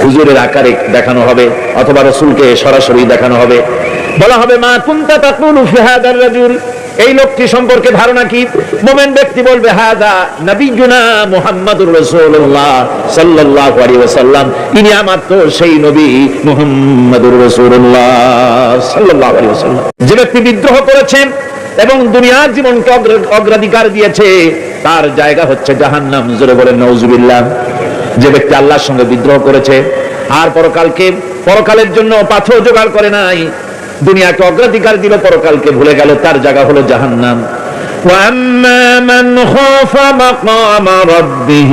হুজুরের আকারে দেখানো হবে অথবা রাসূলকে সরাসরি দেখানো হবে। বলা হবে মা কুনতা তাকুলু ফি হাদার রাজুল, এই লোকটি সম্পর্কে ধারণা কি? মুমিন ব্যক্তি বলবে হাদা নবিয়ুনা মুহাম্মাদুর রাসূলুল্লাহ সাল্লাল্লাহু আলাইহি ওয়াসাল্লাম, ইনি আমার তো সেই নবী মুহাম্মাদুর রাসূলুল্লাহ সাল্লাল্লাহু আলাইহি ওয়াসাল্লাম। যে ব্যক্তি বিদ্রোহ করেছে এবং দুনিয়ার জীবনকে অগ্রাধিকার দিয়েছে তার জায়গা হচ্ছে জাহান্নাম। জোরে বলেন নাউজুবিল্লাহ। যে ব্যক্তি আল্লাহর সঙ্গে বিদ্রোহ করেছে আর পরকালের জন্য পাথর জোগাড় করে নাই, দুনিয়াকে অগ্রাধিকার দিল, পরকালকে ভুলে গেল, তার জায়গা হলো জাহান্নাম। وَأَمَّا مَنْ خَافَ مَقَامَ رَبِّهِ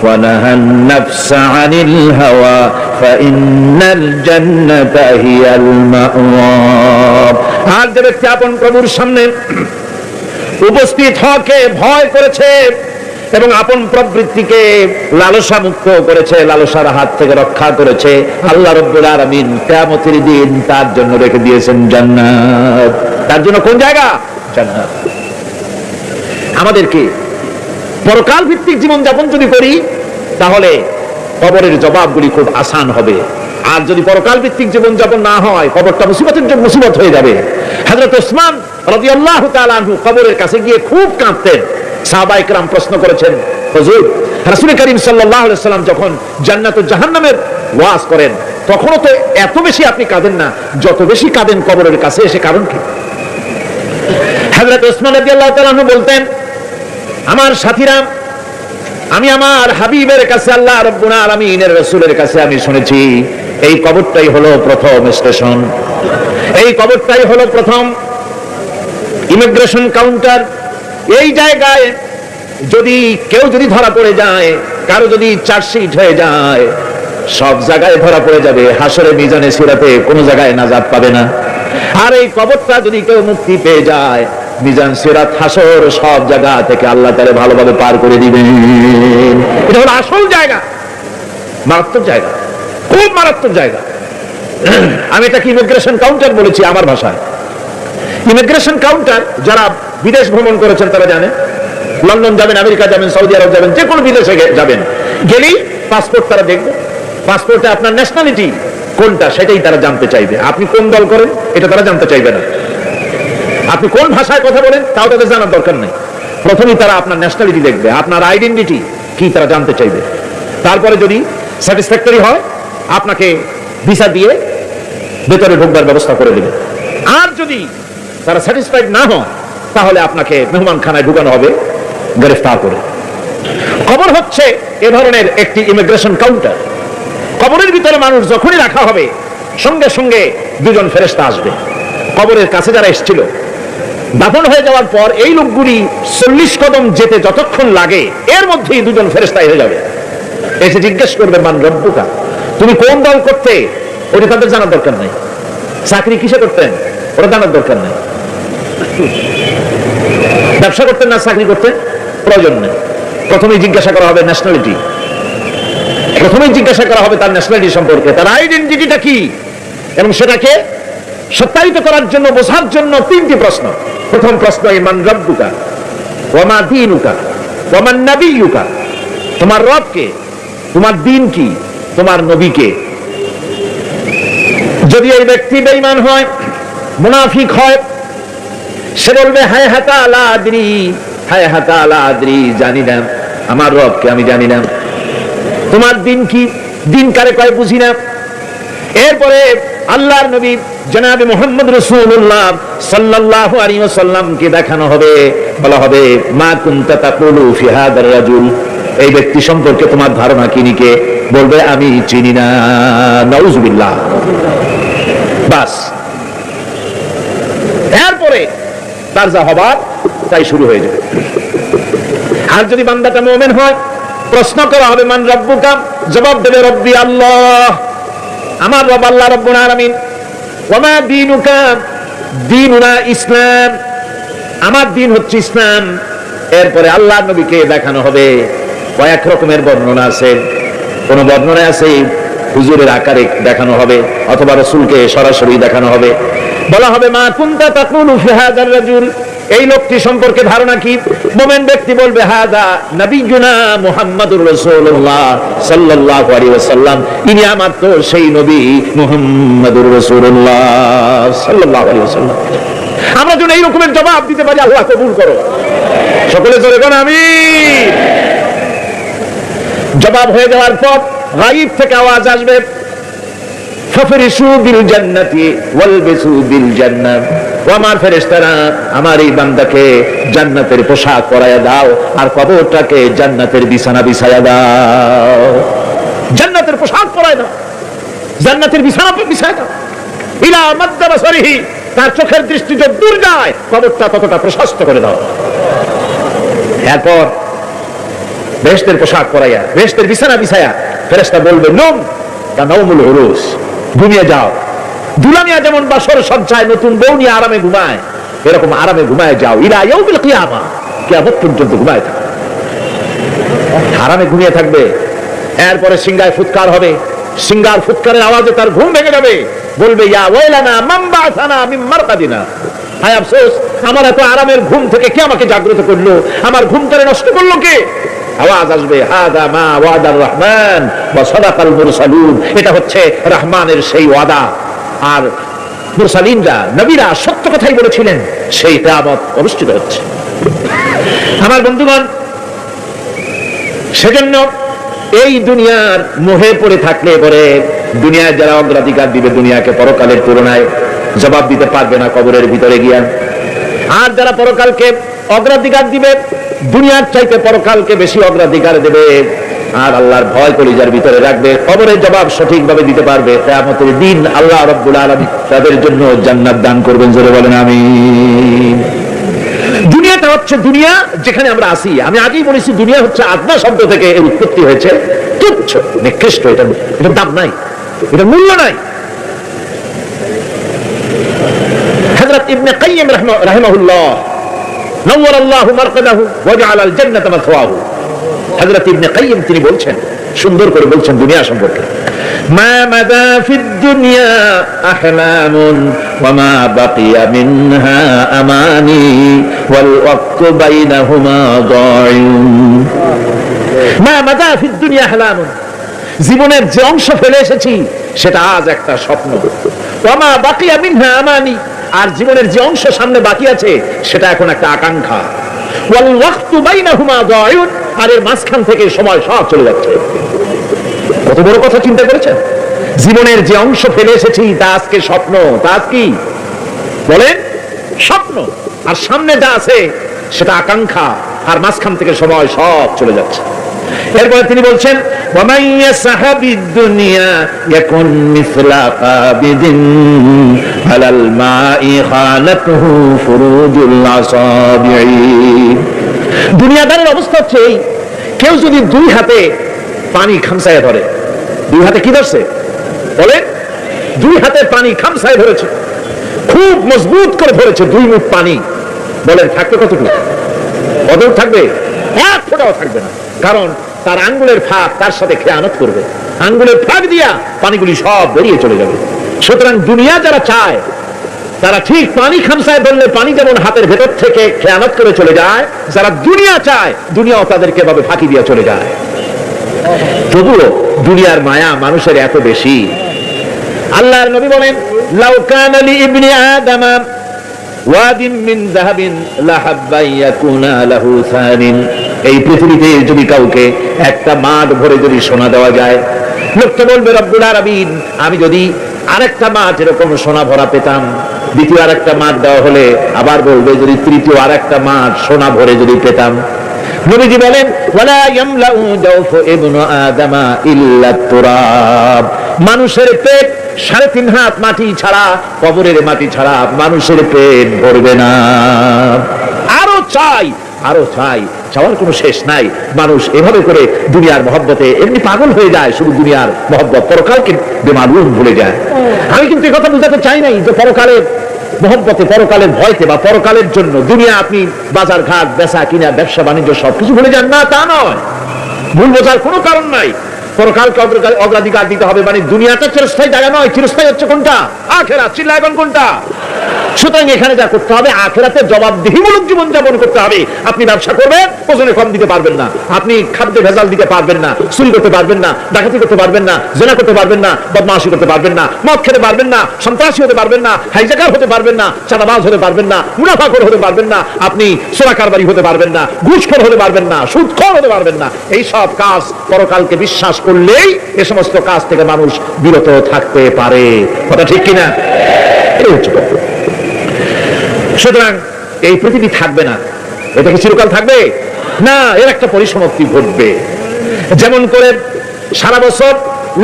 وَنَهَى النَّفْسَ عَنِ الْهَوَى فَإِنَّ الْجَنَّةَ هِيَ الْمَأْوَى। আর যে ব্যক্তি আপন প্রভুর সামনে উপস্থিত হওয়াকে ভয় করেছে এবং আপন প্রবৃত্তিকে লালসা মুক্ত করেছে, লালসার হাত থেকে রক্ষা করেছে, আল্লাহ রাব্বুল আলামিন কিয়ামতের দিন তার জন্য রেখে দিয়েছেন জান্নাত। তার জন্য কোন জায়গা? জান্নাত। আমাদেরকে পরকাল ভিত্তিক জীবন যাপন যদি করি তাহলে কবরের জবাবগুলি খুব আসান হবে। আর যদি পরকাল ভিত্তিক জীবন যাপন না হয় কবরটা মুসিবত হয়ে যাবে। হযরত ওসমান রাদিয়াল্লাহু তাআলা আনহু কবরের কাছে গিয়ে খুব কাঁদতেন। সাহাবায়ে কেরাম প্রশ্ন করেছেন, হুজুর রাসূল করিম সাল্লাল্লাহু আলাইহি ওয়াসাল্লাম যখন জান্নাত ও জাহান্নামের ওয়াজ করেন তখনও তো এত বেশি আপনি কাঁদেন না, যত বেশি কাঁদেন কবরের কাছে এসে, কারণ কি? হযরত ওসমান রাদিয়াল্লাহু তাআলা আনহু বলতেন, আমার সাথীরা, আমি আমার হাবিবের কাছে, আল্লাহ রাব্বুল আলামিনের রাসূলের কাছে আমি শুনেছি এই কবরটাই হলো প্রথম স্টেশন, এই কবরটাই হলো প্রথম ইমিগ্রেশন কাউন্টার। এই জায়গায় কেউ যদি ধরা পড়ে যায়, কারো যদি চার্জশিট হয়ে যায়, সব জায়গায় ধরা পড়ে যাবে, হাসরে মিজানে সিরাতে কোনো জায়গায় নাজাত পাবে না। আর এই কবরটা যদি কেউ মুক্তি পেয়ে যায়, মিজান সিরাত হাসর সব জায়গা থেকে আল্লাহ তাআলা ভালোভাবে পার করে দিবেন। এটা হলো আসল জায়গা, মারাত্মক জায়গা, খুব মারাত্মক জায়গা। আমি এটাকে ইমিগ্রেশন কাউন্টার বলেছি আমার ভাষায়। ইমিগ্রেশন কাউন্টার যারা বিদেশ ভ্রমণ করেছেন তারা জানেন। লন্ডন যাবেন, আমেরিকা যাবেন, সৌদি আরব যাবেন, যে কোনো বিদেশে যাবেন, গেলেই পাসপোর্ট তারা দেখবে। পাসপোর্টে আপনার ন্যাশনালিটি কোনটা সেটাই তারা জানতে চাইবে। আপনি কোন দল করেন এটা তারা জানতে চাইবে না। আপনি কোন ভাষায় কথা বলেন তাও তাদের জানার দরকার নেই। প্রথমেই তারা আপনার ন্যাশনালিটি দেখবে, আপনার আইডেন্টিটি কি তারা জানতে চাইবে। তারপরে যদি স্যাটিসফ্যাক্টরি হয় আপনাকে ভিসা দিয়ে ভেতরে ঢোকবার ব্যবস্থা করে দেবে। আর যদি তারা স্যাটিসফাইড না হয় তাহলে আপনাকে মেহমানখানায় ঢুকানো হবে গ্রেফতার করে। কবর হচ্ছে এ ধরনের একটি ইমিগ্রেশন কাউন্টার। কবরের ভিতরে মানুষ যখনই রাখা হবে সঙ্গে সঙ্গে দুজন ফেরেশতা আসবে। কবরের কাছে যারা এসেছিল দাফন হয়ে যাওয়ার পর এই লোকগুলি 40 কদম যেতে যতক্ষণ লাগে এর মধ্যেই দুজন ফেরেশতা হয়ে যাবে, এসে জিজ্ঞেস করবে মান রব্বুকা, তুমি কোন দল করতে, ওটা তাদের জানার দরকার নাই। চাকরি কিসে করতেন ওটা জানার দরকার নাই। ব্যবসা করতেন না চাকরি করতেন প্রয়োজন নেই। প্রথমেই জিজ্ঞাসা করা হবে ন্যাশনালিটি, প্রথমেই জিজ্ঞাসা করা হবে তার ন্যাশনালিটি সম্পর্কে, তার আইডেন্টিটিটা কি, এবং সেটাকে সত্যায়িত করার জন্য, বোঝার জন্য 3টি প্রশ্ন। প্রথম প্রশ্ন মান রব্বুকা ওয়া মা দীনুকা ওয়া মান নাবিয়্যুকা, তোমার রব কে, তোমার দ্বীন কি, তোমার নবী কে। যদি এই ব্যক্তি বেঈমান হয়, মুনাফিক হয়, সে বলবে হায় হাতা লা আদরি, হায় হাতা লা আদরি, জানি না আমার রবকে, আমি জানি না। তোমার দিন কি, দিন কারে কয় বুঝি না। এরপরে আল্লাহর নবী জনাবে মুহাম্মদ রাসূলুল্লাহ সাল্লাল্লাহু আলাইহি ওয়াসাল্লামকে দেখানো হবে, বলা হবে মা কুনতা তাকুলু ফি হাদার রাজুল, এই ব্যক্তি সম্পর্কে তোমার ধারণা কি নিকে, বলবে আমি চিনি না। নাউজুবিল্লাহ। বাস, এরপরে তার যা হবার তাই শুরু হয়ে যাবে। আর যদি বান্দাটা মুমিন হয়, প্রশ্ন করা হবে মান রব্বুকা, জবাব দেবে রব্বি আল্লাহ, আমার রব আল্লাহ রাব্বুল আলামিন। ওয়া মা দীনুকা, দীনুনা ইসলাম, আমার দিন হচ্ছে ইসলাম। এরপরে আল্লাহর নবীকে দেখানো হবে। কয়েক রকমের বর্ণনা আছে, কোন বর্ণনায় আছে হুজুরের আকারে দেখানো হবে অথবা রাসূলকে সরাসরি দেখানো হবে। বলা হবে মা কুনতা তাকুলু ফি হাদার রাজুল, এই লোকটি সম্পর্কে ধারণা কি? মুমিন ব্যক্তি বলবে হাদা নবিয়ুনা মুহাম্মাদুর রাসূলুল্লাহ সাল্লাল্লাহু আলাইহি ওয়াসাল্লাম, ইনি আমার তো সেই নবী মুহাম্মাদুর রাসূলুল্লাহ সাল্লাল্লাহু আলাইহি ওয়াসাল্লাম। আমরা যেন এই রকমের জবাব দিতে পারি, আল্লাহ কবুল করো। সকলে জোরে বলেন আমিন। জবাব হয়ে যাওয়ার পর গায়ব থেকে আওয়াজ আসবে, ফাফরিশু বিল জান্নাতি ওয়ালবিসু বিল জান্নাহ, ও আমার ফেরেশতারা আমার এই বান্দাকে জান্নাতের পোশাক পরায়া দাও আর কবরটাকে জান্নাতের বিছানা বিছায়া দাও। জান্নাতের পোশাক পরায় দাও, জান্নাতের বিছানা বিছায়া দাও। ইলা মাদ্দা বাসারিহি, তার চোখের দৃষ্টি যত দূর যায় কবরটা ততটা প্রশস্ত করে দাও। এরপর বেহেশতের পোশাক পরাইয়া বেহেশতের বিছানা বিছায়া ফেরেশতা বলবে নম কা নাওমুল উরুস, ঘুমিয়ে যাও। দুলামিয়া যেমন বাসর সজ্জায় নতুন বউ নিয়ে আরামে ঘুমায়, এরকম আরামে ঘুমায় যাও। ইলা ইয়াউমিল কিয়ামা, কিয়ামত পর্যন্ত ঘুমায় থাকো, আরামে ঘুমিয়ে থাকবে। এরপরে সিংহায় ফুৎকার হবে, সিংহার ফুৎকারের আওয়াজে তার ঘুম ভেঙে যাবে। বলবে ইয়া ওয়াইলানা মান বা'সানা মিন মারকাদিনা, হায় আফসোস, আমার এত আরামের ঘুম থেকে কে আমাকে জাগ্রত করলো, আমার ঘুমটারে নষ্ট করলো কে? আওয়াজ আসবে হাদা মা ওয়াদার রহমান ওয়া সাদাকাল মুরসালুন, এটা হচ্ছে রহমানের সেই ওয়াদা আর মুরসালিনরা নবীরা সত্য কথাই বলেছিলেন, সেই কিয়ামত অনুষ্ঠিত হচ্ছে। আমার বন্ধুগণ, সেজন্য এই দুনিয়ার মোহে পড়ে থাকলে পরে দুনিয়ায় যারা অগ্রাধিকার দিবে দুনিয়াকে পরকালের তুলনায়, জবাব দিতে পারবে না কবরের ভিতরে গিয়া। আর যারা পরকালকে অগ্রাধিকার দিবে দুনিয়ার চাইতে পরকালকে বেশি অগ্রাধিকার দেবে আর আল্লাহর ভয় কলিজার ভিতরে রাখবে, কবরের জবাব সঠিকভাবে দিতে পারবে, কিয়ামতের দিন আল্লাহ রাব্বুল আলামিন তাদের জন্য জান্নাত দান করবেন। জোরে বলেন আমিন। দুনিয়াটা হচ্ছে দুনিয়া যেখানে আমরা আসি। আমি আগেই বলেছি দুনিয়া হচ্ছে আদনা শব্দ থেকে এর উৎপত্তি হয়েছে, তুচ্ছ নিকৃষ্ট, এটার দাম নাই, এটার মূল্য নাই। হযরত ইবনে কাইয়িম রাহিমাহুল্লাহ নওয়ারাল্লাহু মারকাদাহু ওয়া জাআলাল জান্নাতা মাথওয়াহু, হযরত ইবনে কাইয়িম তিনি বলছেন, সুন্দর করে বলছেন দুনিয়া সম্পর্কে, মা মাদা ফিদ দুনিয়া আহলামুন ওয়া মা বাকিয়া মিনহা আমানি ওয়াল ওয়াক্তু বাইনাহুমা দায়ুন। মা মাদা ফিদ দুনিয়া আহলামুন, জীবনের যে অংশ ফেলে এসেছি সেটা আজ একটা স্বপ্ন। ওয়া মা বাকিয়া মিনহা আমানি, আর জীবনের যে অংশ সামনে বাকি আছে সেটা এখন একটা আকাঙ্ক্ষা। ওয়াল ওয়াক্তু বাইনাহুমা দায়ুন, আর এর মাঝখান থেকে সময় সব চলে যাচ্ছে। কত বড় কথা চিন্তা করেছেন? জীবনের যে অংশ ফেলে এসেছি তা আজকে স্বপ্ন, তা কি বলেন? স্বপ্ন। আর সামনে যা আছে সেটা আকাঙ্ক্ষা, আর মাঝখান থেকে সময় সব চলে যাচ্ছে। এরপরে তিনি বলছেন ওয়ামান ইয়াসহাবিদ দুনিয়া ইয়াকুন মিসলা কাবিদিন আলাল মাই খালাতুহু ফুরুজুল আসাবিঈ। দুনিয়াদারের অবস্থা হচ্ছে এই, কেউ যদি দুই হাতে পানি খামসায় ধরে, দুই হাতে কি ধরছে বলেন? দুই হাতে পানি খামসায় ধরেছে, খুব মজবুত করে ধরেছে, দুই মুঠ পানি, বলেন থাকবে কতটুকু? কতটুকু থাকবে? এক ফোঁটাও থাকবে না, কারণ তার আঙ্গুলের ফাঁক তার সাথে খেয়ানত করবে, আঙ্গুলের ফাঁক দিয়া পানিগুলি সব বেরিয়ে চলে যাবে। সুতরাং দুনিয়া যারা চায় তারা ঠিক পানি খামসায় ধরলে পানি যেমন হাতের ভেতর থেকে খেয়ানত করে চলে যায়, যারা দুনিয়া চায় দুনিয়াও তাদেরকে ভাবে ফাঁকি দিয়ে চলে যায়। তবুও দুনিয়ার মায়া মানুষের এত বেশি। আল্লাহর নবী বলেন লাউ কানা লি ইবনি আদামা ওয়াদিন মিন যাহাবিন লাহাব্বা ইয়াকুনা লাহু সানিন, এই পৃথিবীতে যদি কাউকে একটা মাঠ ভরে যদি সোনা দেওয়া যায়, লোকটা বলবে রব্বুল আলামিন আমি যদি আরেকটা মাঠ এরকম সোনা ভরা পেতাম। দ্বিতীয় আরেকটা মাঠ দেওয়া হলে আবার বলবে যদি তৃতীয় আরেকটা মাঠ সোনা ভরে যদি পেতাম। নবীজি বলেন ওয়ালা ইয়ামলাউ জাওফু ইবনু আদামা ইল্লা তুরাব, মানুষের পেট 3.5 হাত মাটি ছাড়া, কবরের মাটি ছাড়া মানুষের পেট ভরবে না। আরো চাই, আরো চাই, চাওয়ার কোনো শেষ নাই। মানুষ এভাবে করে দুনিয়ার মহব্বতে এমনি পাগল হয়ে যায়, শুধু দুনিয়ার মহব্বত, পরকালকে বেমালুম ভুলে যায়। আমি কিন্তু এই কথা বুঝাতে চাই নাই যে পরকালের মহব্বতে, পরকালের ভয়তে বা পরকালের জন্য দুনিয়া আপনি বাজার ঘাট বেচা কিনা ব্যবসা বাণিজ্য সবকিছু ভুলে যান না, তা নয়। ভুল বোঝার কোনো কারণ নাই। পরকালকে অগ্রাধিকার দিতে হবে, মানে দুনিয়াটা চিরস্থায়ী জায়গা নয়, চিরস্থায়ী হচ্ছে কোনটা? আখিরাত। চিল্লায় কোনটা? সুতরাং এখানে যা করতে হবে, আখিরাতে জবাবদিহিমূলক জীবনযাপন করতে হবে। আপনি ব্যবসা করবেন, ওজনে কম দিতে পারবেন না, আপনি খাদ্যে ভেজাল দিতে পারবেন না, চুরি করতে পারবেন না, ডাকাতি করতে পারবেন না, জেনা করতে পারবেন না, বদমাশি করতে পারবেন না, মদ খেতে পারবেন না, সন্ত্রাসী হতে পারবেন না, হাইজাকার হতে পারবেন না, চাঁদাবাজ হতে পারবেন না, মুনাফাখোর হতে পারবেন না, আপনি চোরা কারবারি হতে পারবেন না, ঘুষখোর হতে পারবেন না, সুদখোর হতে পারবেন না। এই সব কাজ পরকালকে বিশ্বাস করলেই এ সমস্ত কাজ থেকে মানুষ বিরত থাকতে পারে। কথা ঠিক কিনা? এই হচ্ছে কথা। সুতরাং এই পৃথিবী থাকবে না, এটা কি চিরকাল থাকবে না? এর একটা পরিসমাপ্তি ঘটবে। যেমন করে সারা বছর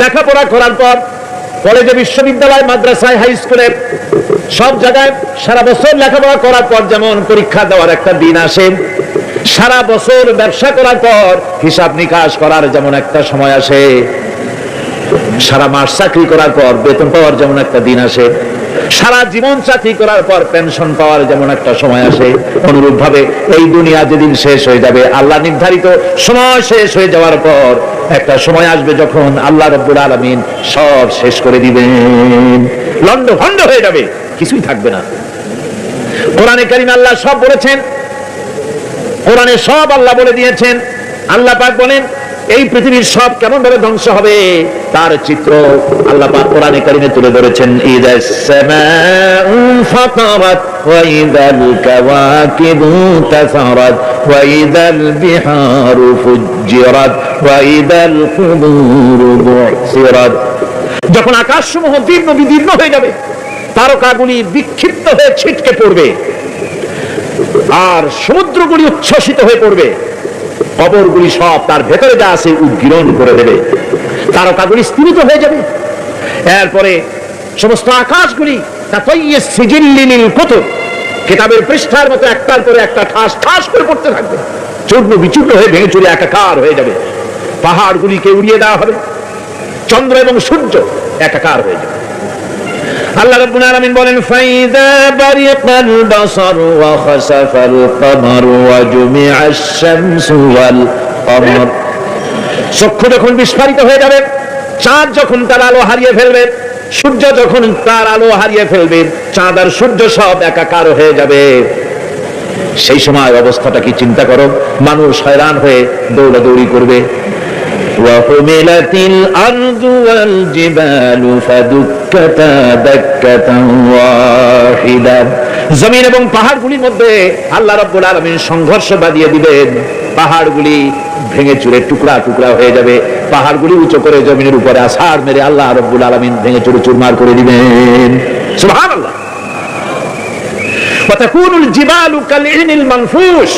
লেখাপড়া করার পর কলেজে, বিশ্ববিদ্যালয়, মাদ্রাসায়, হাই স্কুলে সব জায়গায় সারা বছর লেখাপড়া করার পর যেমন পরীক্ষা দেওয়ার একটা দিন আসে, সারা বছর ব্যবসা করার পর হিসাব নিকাশ করার যেমন একটা সময় আসে, সারা মাস চাকরি করার পর বেতন পাওয়ার যেমন একটা দিন আসে, সারা জীবন চাকরি করার পর পেনশন পাওয়ার যেমন একটা সময় আসে, অনুরূপ ভাবে এই দুনিয়া যেদিন শেষ হয়ে যাবে, আল্লাহ নির্ধারিত সময় শেষ হয়ে যাওয়ার পর একটা সময় আসবে যখন আল্লাহ রাব্বুল আলামিন সব শেষ করে দিবেন, লন্ডভন্ড হয়ে যাবে, কিছুই থাকবে না। কোরআনে কারীমে আল্লাহ সব বলেছেন, কোরআনে সব আল্লাহ বলে দিয়েছেন। আল্লাহ পাক বলেন এই পৃথিবীর সব কেমন ভাবে ধ্বংস হবে তার চিত্র আল্লাহ পাক কোরআনে কারীমে তুলে ধরেছেন। ইযাস সামাউ ফাতারাত ওয়া ইযাল কাওয়াকিবু তাসারাত ওয়া ইযাল বিহারু ফুজ্জিরাত ওয়া ইযাল কুবুরু বু'সিরাত। যখন আকাশসমূহ দীর্ঘ বিদীর্ণ হয়ে যাবে, তারকাগুলি বিক্ষিপ্ত হয়ে ছিটকে পড়বে, আর সমুদ্রগুলি উচ্ছ্বসিত হয়ে পড়বে, কবরগুলি সব তার ভেতরে যা আছে উদ্গীরণ করে দেবে, তারকাগুলি স্থিরিত হয়ে যাবে। এরপরে সমস্ত আকাশগুলি কিতাবের পৃষ্ঠার মতো একটার পরে একটা ঠাস ঠাস করে পড়তে থাকবে, চূর্ণ বিচূর্ণ হয়ে ভেঙে চুরে একাকার হয়ে যাবে। পাহাড়গুলিকে উড়িয়ে দেওয়া হবে, চন্দ্র এবং সূর্য একাকার হয়ে যাবে। আল্লাহ রাব্বুল আলামিন বলেন ফাইদা বারিকাল বাসার ওয়া খাসাফাল কমার ওয়া জুমিআশ শামসু ওয়াল কমর। চক্ষু যখন বিস্ফারিত হয়ে যাবে, চাঁদ যখন তার আলো হারিয়ে ফেলবে, সূর্য যখন তার আলো হারিয়ে ফেলবে, চাঁদ আর সূর্য সব একাকার হয়ে যাবে, সেই সময় অবস্থাটা কি চিন্তা করো। মানুষ হয়রান হয়ে দৌড়াদৌড়ি করবে। وحملت الأرض والجبال فدكتا دكة واحدة। জমিন এবং পাহাড়গুলির মধ্যে আল্লাহ রাব্বুল আলামিন সংঘর্ষ বাঁধিয়ে দিবেন, পাহাড়গুলি ভেঙে চুরে টুকরা টুকরা হয়ে যাবে, পাহাড়গুলি উঁচু করে জমিনের উপরে আছাড় মেরে আল্লাহ রাব্বুল আলামিন ভেঙে চুরে চুরমার করে দিবেন। সুবহানাল্লাহ। ওয়াতাকুনুল জিবালু কালইনিল মানফুশ।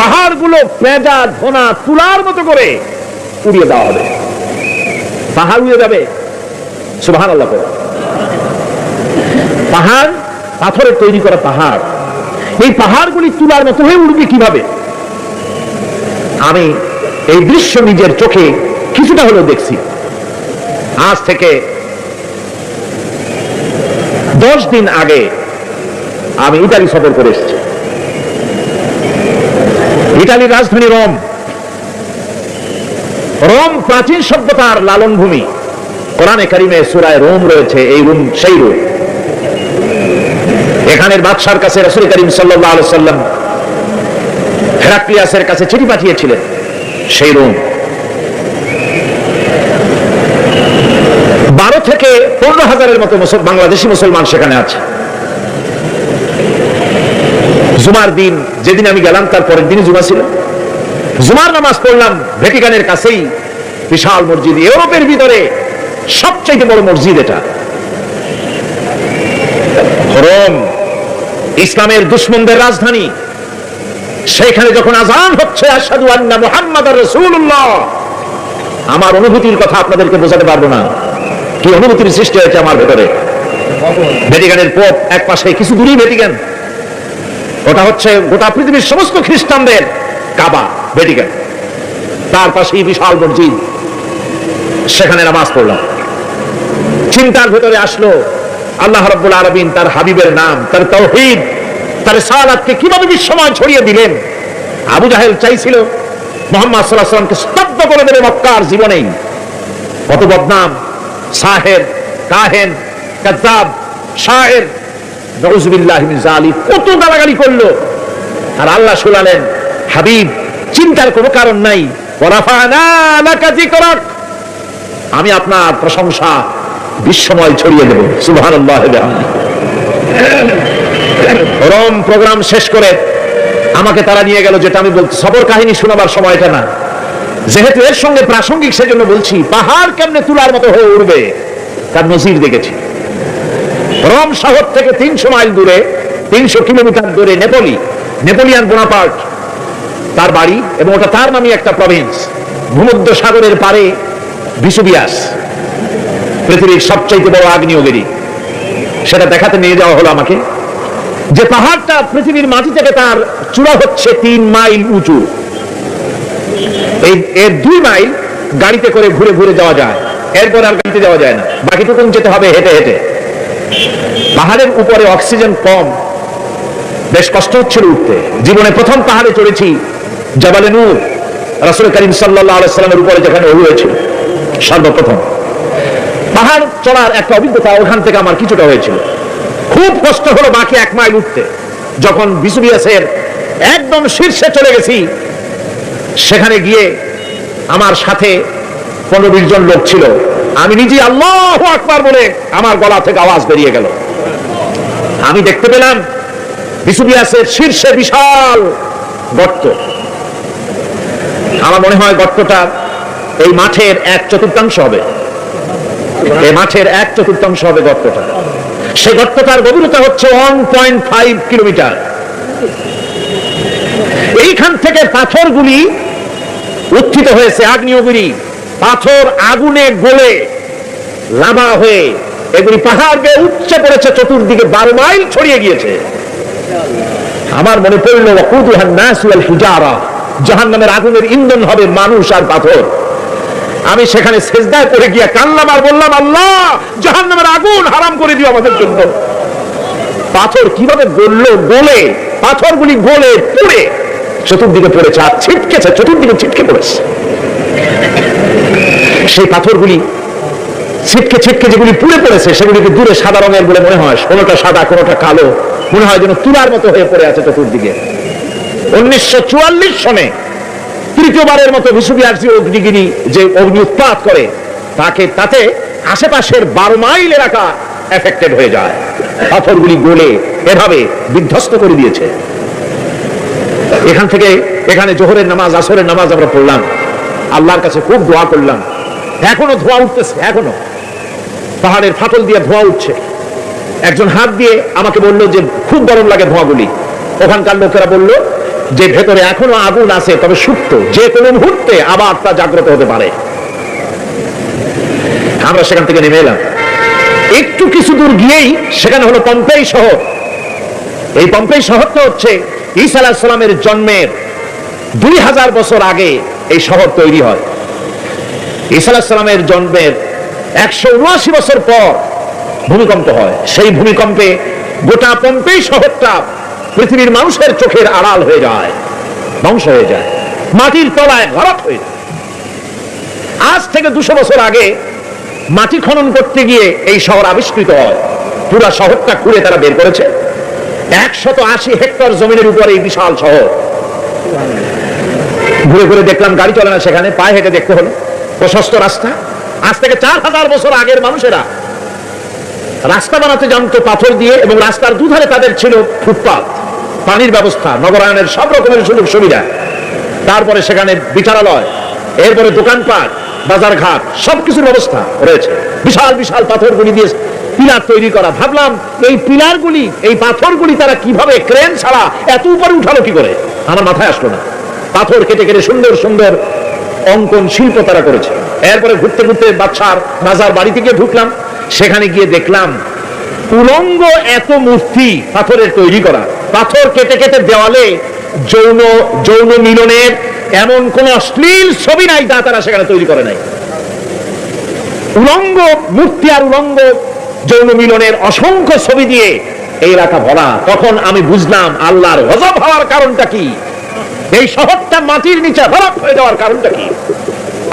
পাহাড়গুলো পেঁজা ধোনা তুলার মতো করে উড়িয়ে দেওয়া হবে, পাহাড় উড়ে যাবে। সুবহানাল্লাহ। পাহাড় পাথরের তৈরি করা পাহাড়, এই পাহাড়গুলি তুলার মতো হয়ে উড়বে কিভাবে? আমি এই দৃশ্য নিজের চোখে কিছুটা হলেও দেখছি। আজ থেকে 10 দিন আগে আমি ইতালি সফর করে এসেছি। ইতালির রাজধানী রোম। রোম প্রাচীন সভ্যতার লালন ভূমি। কোরআনে কারিমে সূরা রোম রয়েছে, এই রোম সেই রোম। এখানের বাদশার কাছে রাসূল করিম সাল্লাল্লাহু আলাইহি সাল্লাম হেরাক্লিয়াসের কাছে চিঠি পাঠিয়েছিলেন, সেই রোম। 12 থেকে 15,000-এর মতো বাংলাদেশি মুসলমান সেখানে আছে। জুমার দিন যেদিন আমি গেলাম তার পরের দিনই জুমা ছিল। জুমার নামাজ পড়লাম ভ্যাটিকানের কাছেই, বিশাল মসজিদ, ইউরোপের ভিতরে সবচেয়ে বড় মসজিদ এটা। রোম ইসলামের দুশমনদের রাজধানী। সেখানে যখন আযান হচ্ছে আশহাদু আন্না মুহাম্মাদার রাসূলুল্লাহ, আমার অনুভূতির কথা আপনাদেরকে বোঝাতে পারবো না, কি অনুভূতির সৃষ্টি হয়েছে আমার ভেতরে। ভ্যাটিকানের পোপ এক পাশে, কিছু দূরেই ভ্যাটিকান, ওটা হচ্ছে গোটা পৃথিবীর সমস্ত খ্রিস্টানদের কাবা, ভ্যাটিকান। তার পাশেই বিশাল মসজিদ, সেখানে নামাজ পড়লাম। চিন্তার ভেতরে আসলো আল্লাহ রাব্বুল আলামিন তার হাবিবের নাম, তার তাওহীদ, তার রিসালাতকে কিভাবে বিশ্বময় ছড়িয়ে দিলেন। আবু জাহেল চাইছিল মুহাম্মদ সাল্লাল্লাহু আলাইহি ওয়াসাল্লামকে স্তব্ধ করে দেবে মক্কার জীবনেই। কত বদনাম, সাহের, কাহেন, কাযযাব, শায়ের, নাউযুবিল্লাহি মিন যালিক, কত গালাগালি করলো। আর আল্লাহ শুনালেন, হাবিব চিন্তার কোনো কারণ নাই, ওয়ারাফা'না লাকা যিকরাক, আমি আপনার প্রশংসা বিশ্বময় ছড়িয়ে দেব। সুবহানাল্লাহি ওয়া বিহামদিহি। রোম প্রোগ্রাম শেষ করে আমাকে তারা নিয়ে গেল, যেটা আমি বলছি সবর কাহিনী শোনাবার সময়টা না, যেহেতু এর সঙ্গে প্রাসঙ্গিক সেজন্য বলছি। পাহাড় কেমনে তুলার মতো হয়ে উঠবে তার নজির দেখেছি। রোম শহর থেকে 300 মাইল দূরে, 300 কিলোমিটার দূরে নেপোলিয়ান বোনাপার্ট তার বাড়ি, এবং ওটা তার নামে একটা প্রভিন্স। ভূমধ্য সাগরের পারে ভিসুভিয়াস, পৃথিবীর সবচেয়ে বড় আগ্নেয়গিরি, সেটা দেখাতে নিয়ে যাওয়া হলো আমাকে। যে পাহাড়টা পৃথিবীর মাটি থেকে তার চূড়া হচ্ছে 3 মাইল উঁচু, এর 2 মাইল গাড়িতে করে ঘুরে ঘুরে যাওয়া যায়, এরপর আর গাড়িতে যাওয়া যায় না, বাকিটুকু যেতে হবে হেঁটে হেঁটে। পাহাড়ের উপরে অক্সিজেন কম, বেশ কষ্ট হচ্ছিল উঠতে। জীবনে প্রথম পাহাড়ে চড়েছি, জাবালে নূর, রাসূল করিম সাল্লাল্লাহু আলাইহি সাল্লামের উপরে যেখানে ওহী হয়েছিল সর্বপ্রথম। পাহাড় চড়ার একটা অভিজ্ঞতা ওখান থেকে আমার কিছুটা হয়েছিল। খুব কষ্ট হলো বাকি 1 মাইল উঠতে। যখন ভিসুভিয়াসের একদম শীর্ষে চলে গেছি, সেখানে গিয়ে আমার সাথে 15-20 জন লোক ছিল। আমি নিজে আল্লাহু আকবার বলে আমার গলা থেকে আওয়াজ বেরিয়ে গেল। আমি দেখতে পেলাম ভিসুভিয়াসের শীর্ষে বিশাল গর্ত। আমার মনে হয় গর্তটা এই মাঠের 1/4 হবে, এই মাঠের 1/4 হবে গর্তটা। সেই গর্তটার গভীরতা হচ্ছে 1.5 কিলোমিটার। এইখান থেকে পাথরগুলি উত্থিত হয়েছে, আগ্নেয়গিরি পাথর আগুনে গলে লাভা হয়ে এগুলি পাহাড় বেয়ে উচ্চে পড়েছে, চতুর্দিকে 12 মাইল ছড়িয়ে গিয়েছে। আমার মনে পড়ল, ওয়াকুদুহান নাস ওয়াল হিজারা, জাহান্নামের আগুনের ইন্ধন হবে মানুষ আর পাথর। আমি সেখানে সেজদায় পড়ে গিয়ে কান্নাম আর বললাম, আল্লাহ জাহান্নামের আগুন হারাম করে দিও আমাদের জন্য। পাথর কিভাবে গলে পাথরগুলি গলে পুড়ে চতুর্দিকে পড়েছে, আর ছিটকেছে, চতুর্দিকে ছিটকে পড়েছে। সেই পাথরগুলি ছিটকে ছিটকে যেগুলি পুড়ে পড়েছে, সেগুলিকে দূরে সাদা রঙের বলে মনে হয়, কোনোটা সাদা কোনোটা কালো, মনে হয় যেন তুলার মতো হয়ে পড়ে আছে চতুর্দিকে। 1944 সনে তৃতীয়বারের মতো ভিসুভিয়াস অগ্নিগিরি যে অগ্নি উৎপাত করে, তাতে আশেপাশের 12 মাইল এলাকা এফেক্টেড হয়ে যায়। পাথরগুলি গলে এভাবে বিধ্বস্ত করে দিয়েছে। এখান থেকে এখানে জোহরের নামাজ, আসরের নামাজ আমরা পড়লাম, আল্লাহর কাছে খুব দোয়া করলাম। এখনো ধোঁয়া উঠতেছে, এখনো পাহাড়ের ফাটল দিয়ে ধোঁয়া উঠছে। একজন হাত দিয়ে আমাকে বলল যে খুব গরম লাগে ধোঁয়াগুলি। ওখানকার লোকেরা বলল যে ভেতরে এখনো আগুন আছে, তবে সুপ্ত, যে কোনো মুহূর্তে আবার তা জাগ্রত হতে পারে। আমরা সেখান থেকে নেমে এলাম। একটু কিছু দূর গিয়েই সেখানে হলো পম্পেই শহর। এই পম্পেই শহরটা হচ্ছে ঈসা আলাইহিস সালামের জন্মের 2000 বছর আগে এই শহর তৈরি হয়। ঈসা আলাইহিস সালামের জন্মের 179 বছর পর ভূমিকম্প হয়। সেই ভূমিকম্পে গোটা পম্পেই শহরটা পৃথিবীর মানুষের চোখের আড়াল হয়ে যায়, ধ্বংস হয়ে যায়, মাটির তলায় ঘরত হয়ে যায়। আজ থেকে 200 বছর আগে মাটি খনন করতে গিয়ে এই শহর আবিষ্কৃত হয়। পুরা শহরটা খুঁড়ে তারা বের করেছে। 180 হেক্টর জমিনের উপরে এই বিশাল শহর। ঘুরে ঘুরে দেখলাম, গাড়ি চলে না সেখানে, পায়ে হেঁটে দেখতে হলো। প্রশস্ত রাস্তা। আজ থেকে 4000 বছর আগের মানুষেরা রাস্তা বানাতে জানতো পাথর দিয়ে, এবং রাস্তার দুধারে তাদের ছিল ফুটপাত, পানির ব্যবস্থা, নগরায়নের সব রকমের সুযোগ সুবিধা। তারপরে সেখানে বিচারালয়, এরপরে দোকানপাট, বাজার ঘাট, সবকিছুর ব্যবস্থা রয়েছে। বিশাল বিশাল পাথরগুলি দিয়ে পিলার তৈরি করা। ভাবলাম এই পিলারগুলি, এই পাথরগুলি তারা কিভাবে ক্রেন ছাড়া এত উপরে উঠালো কি করে, আমার মাথায় আসলো না। পাথর কেটে কেটে সুন্দর সুন্দর অঙ্কন শিল্প তারা করেছে। এরপরে ঘুরতে ঘুরতে বাদশার মাজার বাড়িতে গিয়ে ঢুকলাম। সেখানে গিয়ে দেখলাম উলঙ্গ এত মূর্তি পাথরের তৈরি করা। পাথর কেটে কেটে দেওয়ালে যৌন মিলনের এমন কোন অশ্লীল ছবি নাই তা তারা সেখানে তৈরি করে নাই। উলঙ্গ মূর্তি আর উলঙ্গ যৌন মিলনের অসংখ্য ছবি দিয়ে এই এলাকা ভরা। তখন আমি বুঝলাম আল্লাহর গজব হওয়ার কারণটা কি, এই শহরটা মাটির নিচে ভরাট হয়ে যাওয়ার কারণটা কি।